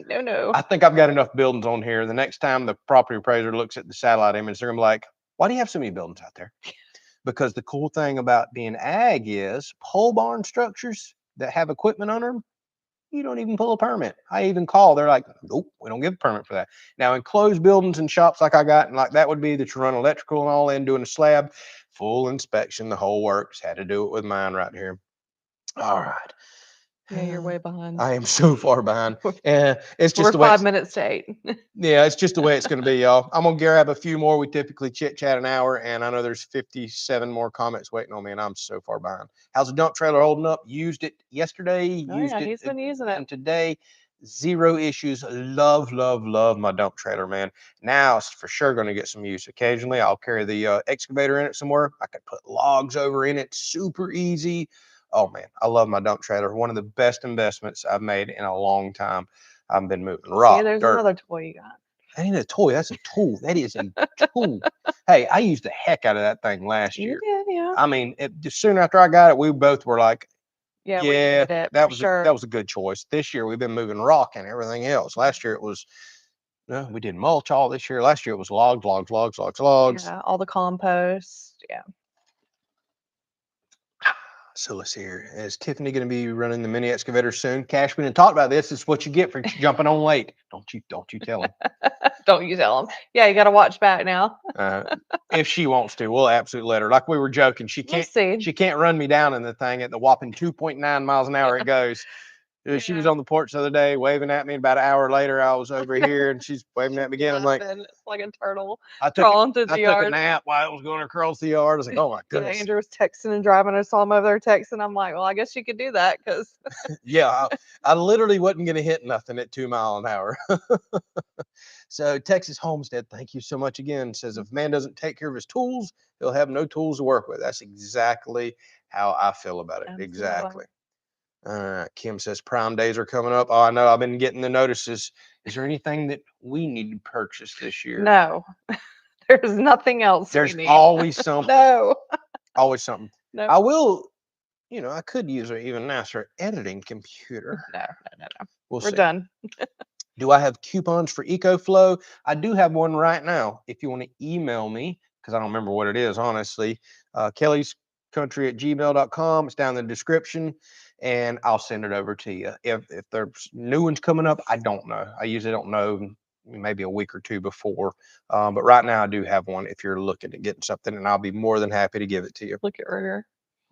Speaker 2: No.
Speaker 1: I think I've got enough buildings on here. The next time the property appraiser looks at the satellite image, they're gonna be like, "Why do you have so many buildings out there?" Because the cool thing about being ag is pole barn structures that have equipment on them, you don't even pull a permit. I even call, they're like, nope, we don't give a permit for that. Now, enclosed buildings and shops like I got, and like that would be that you run electrical and all in, doing a slab, full inspection, the whole works. Had to do it with mine right here. All right.
Speaker 2: Yeah, you're way behind.
Speaker 1: I am so far behind. And it's just
Speaker 2: We're
Speaker 1: the way
Speaker 2: 5 minutes to 8.
Speaker 1: yeah, it's just the way it's going to be, y'all. I'm going to grab a few more. We typically chit chat an hour, and I know there's 57 more comments waiting on me, and I'm so far behind. How's the dump trailer holding up? Used it yesterday,
Speaker 2: Oh
Speaker 1: used
Speaker 2: yeah,
Speaker 1: it
Speaker 2: he's been using it.
Speaker 1: again today. Zero issues. Love, love, love my dump trailer, man. Now it's for sure going to get some use. Occasionally, I'll carry the excavator in it somewhere. I could put logs over in it. Super easy. Oh, man, I love my dump trailer. One of the best investments I've made in a long time. I've been moving
Speaker 2: See,
Speaker 1: rock,
Speaker 2: there's
Speaker 1: dirt.
Speaker 2: another toy you got.
Speaker 1: That ain't a toy. That's a tool. That is a tool. Hey, I used the heck out of that thing last
Speaker 2: You
Speaker 1: year.
Speaker 2: did, yeah.
Speaker 1: I mean, just soon after I got it, we both were like,
Speaker 2: Yeah, we
Speaker 1: "Yeah,
Speaker 2: needed it
Speaker 1: that
Speaker 2: for
Speaker 1: was
Speaker 2: sure.
Speaker 1: that was a good choice." This year we've been moving rock and everything else. Last year it was, no, we did mulch all this year. Last year it was logs, logs, logs, logs, logs.
Speaker 2: Yeah, all the compost. Yeah.
Speaker 1: So let's see here. Is Tiffany going to be running the mini excavator soon? Cash, we didn't talk about this. This is what you get for jumping on late. Don't you tell him.
Speaker 2: Don't you tell him. Yeah, you got to watch back now.
Speaker 1: If she wants to, we'll absolutely let her. Like we were joking,
Speaker 2: We'll see.
Speaker 1: she can't run me down in the thing at the whopping 2.9 miles an hour it goes. She was
Speaker 2: Yeah.
Speaker 1: on the porch the other day waving at me. About an hour later, I was over here and she's waving at me again. I'm like,
Speaker 2: Laughing. It's like a turtle
Speaker 1: I took
Speaker 2: crawling through
Speaker 1: I
Speaker 2: the
Speaker 1: took a
Speaker 2: yard.
Speaker 1: nap while I was going across the yard. I was like, oh my
Speaker 2: Yeah,
Speaker 1: goodness.
Speaker 2: Andrew was texting and driving. I saw him over there texting. I'm like, well, I guess you could do that because
Speaker 1: Yeah, I literally wasn't going to hit nothing at 2 mile an hour. So Texas Homestead, thank you so much again. Says if a man doesn't take care of his tools, he'll have no tools to work with. That's exactly how I feel about it.
Speaker 2: Absolutely.
Speaker 1: Exactly. Kim says prime days are coming up. Oh, I know. I've been getting the notices. Is there anything that we need to purchase this year?
Speaker 2: No, there's nothing else
Speaker 1: There's
Speaker 2: we need.
Speaker 1: always something.
Speaker 2: No,
Speaker 1: Always something.
Speaker 2: no,
Speaker 1: I will, I could use an even nicer editing computer.
Speaker 2: no.
Speaker 1: We'll
Speaker 2: We're
Speaker 1: see.
Speaker 2: done.
Speaker 1: Do I have coupons for EcoFlow? I do have one right now. If you want to email me, because I don't remember what it is, honestly, Kelley's country at gmail.com. It's down in the description, and I'll send it over to you. If there's new ones coming up, I don't know. I usually don't know, maybe a week or two before. But right now I do have one if you're looking at getting something, and I'll be more than happy to give it to you.
Speaker 2: Look at Ruger.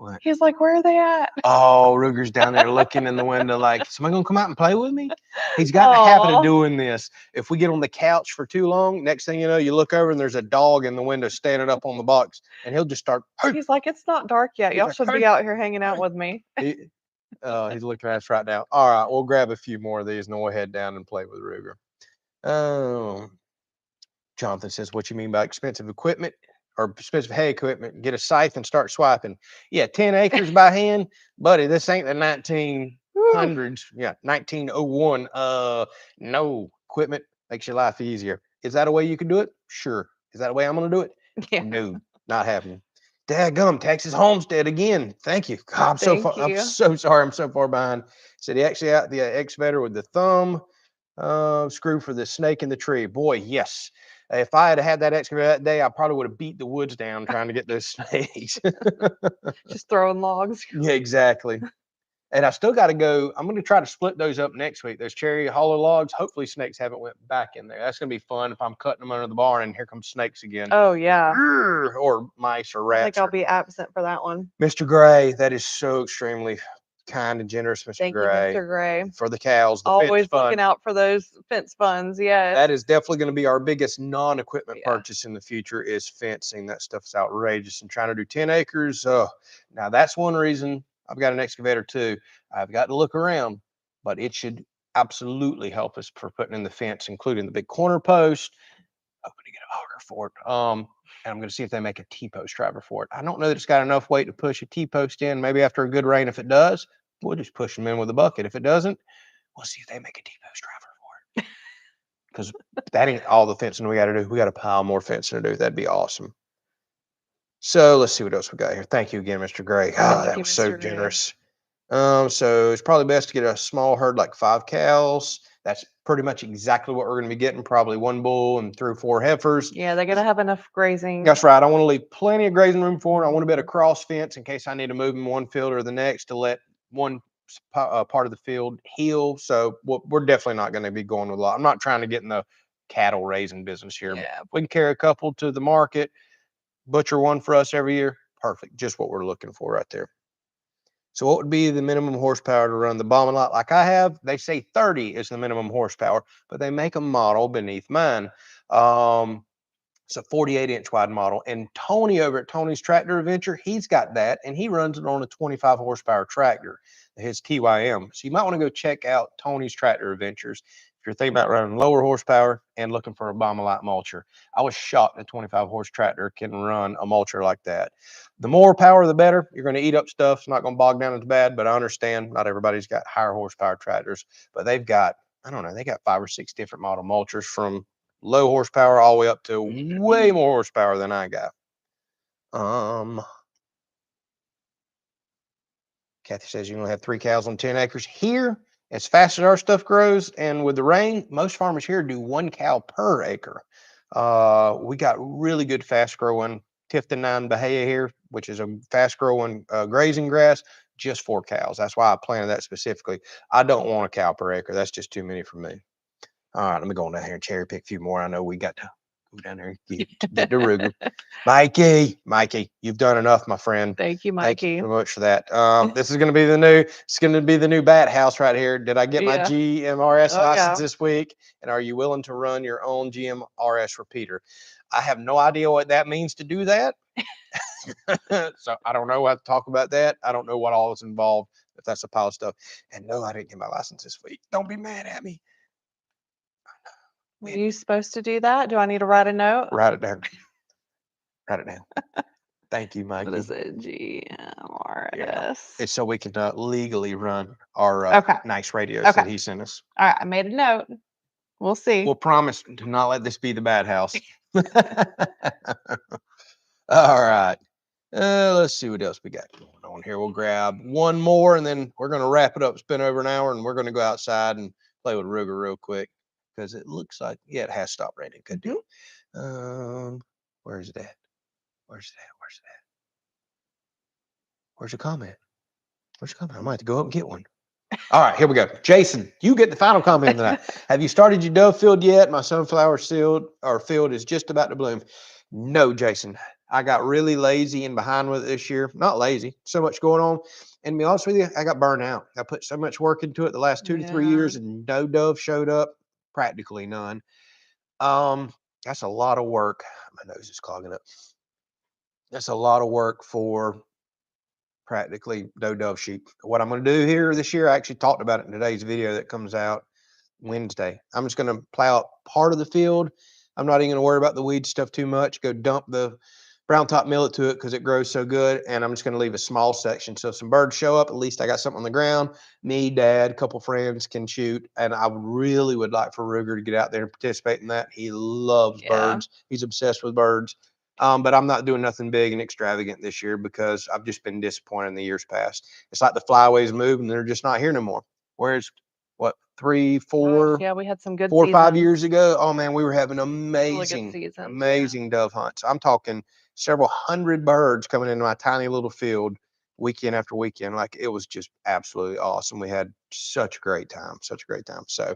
Speaker 1: What?
Speaker 2: He's like, where are they at?
Speaker 1: Oh, Ruger's down there looking in the window like, somebody gonna come out and play with me? He's got a habit of doing this. If we get on the couch for too long, next thing you know, you look over and there's a dog in the window standing up on the box, and he'll just start.
Speaker 2: He's like, it's not dark yet.
Speaker 1: He's
Speaker 2: Y'all
Speaker 1: like,
Speaker 2: should be out here hanging out with me.
Speaker 1: He's looking at us right now. All right, we'll grab a few more of these and we'll head down and play with Ruger. Jonathan says, what you mean by expensive equipment or expensive hay equipment? Get a scythe and start swiping. Yeah, 10 acres by hand, buddy. This ain't the 1900s. Yeah, 1901. No, equipment makes your life easier. Is that a way you can do it? Sure. Is that a way I'm going to do it?
Speaker 2: Yeah.
Speaker 1: No, not happening. Dadgum, Texas Homestead again. Thank you. God, I'm
Speaker 2: Thank
Speaker 1: I'm
Speaker 2: you.
Speaker 1: so sorry. I'm so far behind. So he actually out the excavator with the thumb screw for the snake in the tree. Boy, yes. If I had had that excavator that day, I probably would have beat the woods down trying to get those snakes.
Speaker 2: Just throwing logs.
Speaker 1: Yeah, exactly. And I still got to go. I'm going to try to split those up next week. Those cherry hollow logs. Hopefully, snakes haven't went back in there. That's going to be fun if I'm cutting them under the barn and here comes snakes again.
Speaker 2: Oh yeah.
Speaker 1: Or mice or
Speaker 2: I
Speaker 1: rats.
Speaker 2: think I'll be absent for that one.
Speaker 1: Mr. Gray, that is so extremely kind and generous, Mr.
Speaker 2: Thank you,
Speaker 1: Gray.
Speaker 2: Mr. Gray.
Speaker 1: For the cows, the
Speaker 2: Always
Speaker 1: fence fund.
Speaker 2: looking out for those fence funds. Yes.
Speaker 1: That is definitely going to be our biggest non-equipment
Speaker 2: Yeah.
Speaker 1: purchase in the future is fencing. That stuff's outrageous. And trying to do 10 acres. Now that's one reason I've got an excavator too. I've got to look around, but it should absolutely help us for putting in the fence, including the big corner post. I'm going to get an auger for it. And I'm going to see if they make a T-post driver for it. I don't know that it's got enough weight to push a T-post in. Maybe after a good rain, if it does, we'll just push them in with a bucket. If it doesn't, we'll see if they make a T-post driver for it. Because that ain't all the fencing we got to do. We got a pile more fencing to do. That'd be awesome. So let's see what else we got here. Thank you again, Mr. Gray. Oh, that was so generous. So it's probably best to get a small herd, like 5 cows. That's pretty much exactly what we're going to be getting. Probably 1 bull and 3 or 4 heifers.
Speaker 2: Yeah, they're gonna have enough grazing.
Speaker 1: That's right. I want to leave plenty of grazing room for them. I want a bit of cross fence in case I need to move them one field or the next to let one part of the field heal. So we're definitely not going to be going with a lot. I'm not trying to get in the cattle raising business here.
Speaker 2: Yeah.
Speaker 1: We can carry a couple to the market, butcher one for us every year. Perfect. Just what we're looking for right there. So what would be the minimum horsepower to run the bombing lot like I have? They say 30 is the minimum horsepower, but they make a model beneath mine. It's a 48-inch wide model. And Tony over at Tony's Tractor Adventure, he's got that, and he runs it on a 25 horsepower tractor, his TYM. So you might want to go check out Tony's Tractor Adventures if you're thinking about running lower horsepower and looking for a bomber-light mulcher. I was shocked that 25 horse tractor can run a mulcher like that. The more power, the better. You're going to eat up stuff. It's not going to bog down as bad, but I understand not everybody's got higher horsepower tractors, but they've got, I don't know, they got 5 or 6 different model mulchers from low horsepower all the way up to way more horsepower than I got. Kathy says you only have 3 cows on 10 acres. Here, as fast as our stuff grows and with the rain, most farmers here do 1 cow per acre. We got really good fast growing Tifton 9 Bahia here, which is a fast growing grazing grass, just 4 cows. That's why I planted that specifically. I don't want a cow per acre. That's just too many for me. All right, let me go down here and cherry pick a few more. I know we got to go down there and get the Ruger. Mikey, you've done enough, my friend.
Speaker 2: Thank you, Mikey.
Speaker 1: Thank you so much for that. This is going to be the new bat house right here. Did I get my GMRS license this week? And are you willing to run your own GMRS repeater? I have no idea what that means to do that. So I don't know how to talk about that. I don't know what all is involved, if that's a pile of stuff. And no, I didn't get my license this week. Don't be mad at me.
Speaker 2: Were you supposed to do that? Do I need to write a note?
Speaker 1: Write it down. Write it down. Thank you, Mikey.
Speaker 2: What is it? GMRS.
Speaker 1: Yeah. It's so we can legally run our nice radios that he sent us.
Speaker 2: All right, I made a note. We'll see.
Speaker 1: We'll promise to not let this be the bad house. All right. Let's see what else we got going on here. We'll grab one more, and then we're going to wrap it up. It's been over an hour, and we're going to go outside and play with Ruger real quick. Because it looks like, yeah, it has stop rating. Good deal. Where's it at? Where's the comment? Where's the comment? I might have to go up and get one. All right, here we go. Jason, you get the final comment tonight. Have you started your dove field yet? My sunflower field is just about to bloom. No, Jason. I got really lazy and behind with it this year. Not lazy, so much going on. And to be honest with you, I got burned out. I put so much work into it the last 2 to 3 years, and no dove showed up. Practically none. That's a lot of work. My nose is clogging up. That's a lot of work for practically no dove sheep. What I'm going to do here this year, I actually talked about it in today's video that comes out Wednesday. I'm just going to plow out part of the field. I'm not even going to worry about the weed stuff too much. Go dump the brown top millet to it because it grows so good. And I'm just going to leave a small section. So if some birds show up, at least I got something on the ground. Me, Dad, a couple friends can shoot. And I really would like for Ruger to get out there and participate in that. He loves birds. He's obsessed with birds. But I'm not doing nothing big and extravagant this year because I've just been disappointed in the years past. It's like the flyways move and they're just not here no more. Whereas, what, 3, 4?
Speaker 2: Yeah, we had some good
Speaker 1: 4 or 5 years ago. Oh man, we were having
Speaker 2: amazing
Speaker 1: dove hunts. I'm talking several hundred birds coming into my tiny little field weekend after weekend. Like, it was just absolutely awesome. We had such a great time. So,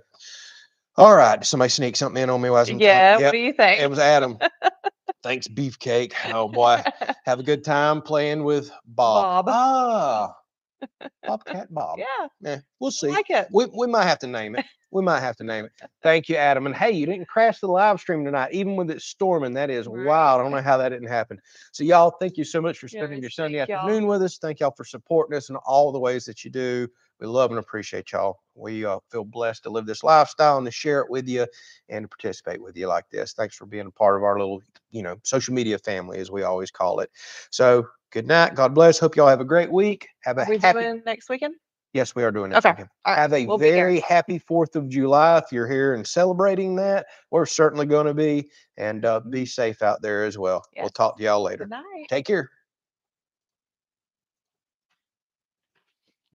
Speaker 1: all right. Did somebody sneak something in on me?
Speaker 2: What do you think?
Speaker 1: It was Adam. Thanks, Beefcake. Oh boy. Have a good time playing with Bob. Bobcat Bob.
Speaker 2: Yeah.
Speaker 1: We'll see.
Speaker 2: I like it.
Speaker 1: We might have to name it. Thank you, Adam. And hey, you didn't crash the live stream tonight, even with it storming. That is wild. I don't know how that didn't happen. So y'all, thank you so much for spending your Sunday afternoon with us. Thank y'all for supporting us in all the ways that you do. We love and appreciate y'all. We feel blessed to live this lifestyle and to share it with you and to participate with you like this. Thanks for being a part of our little, social media family, as we always call it. So good night. God bless. Hope y'all have a great week. Have a
Speaker 2: Are we
Speaker 1: happy.
Speaker 2: doing next weekend?
Speaker 1: Yes, we are doing next
Speaker 2: Okay.
Speaker 1: weekend.
Speaker 2: All right.
Speaker 1: Have a
Speaker 2: We'll be here.
Speaker 1: very happy 4th of July. If you're here and celebrating that, we're certainly going to be. And be safe out there as well. We'll
Speaker 2: Yes.
Speaker 1: talk to y'all later.
Speaker 2: Good night.
Speaker 1: Take care.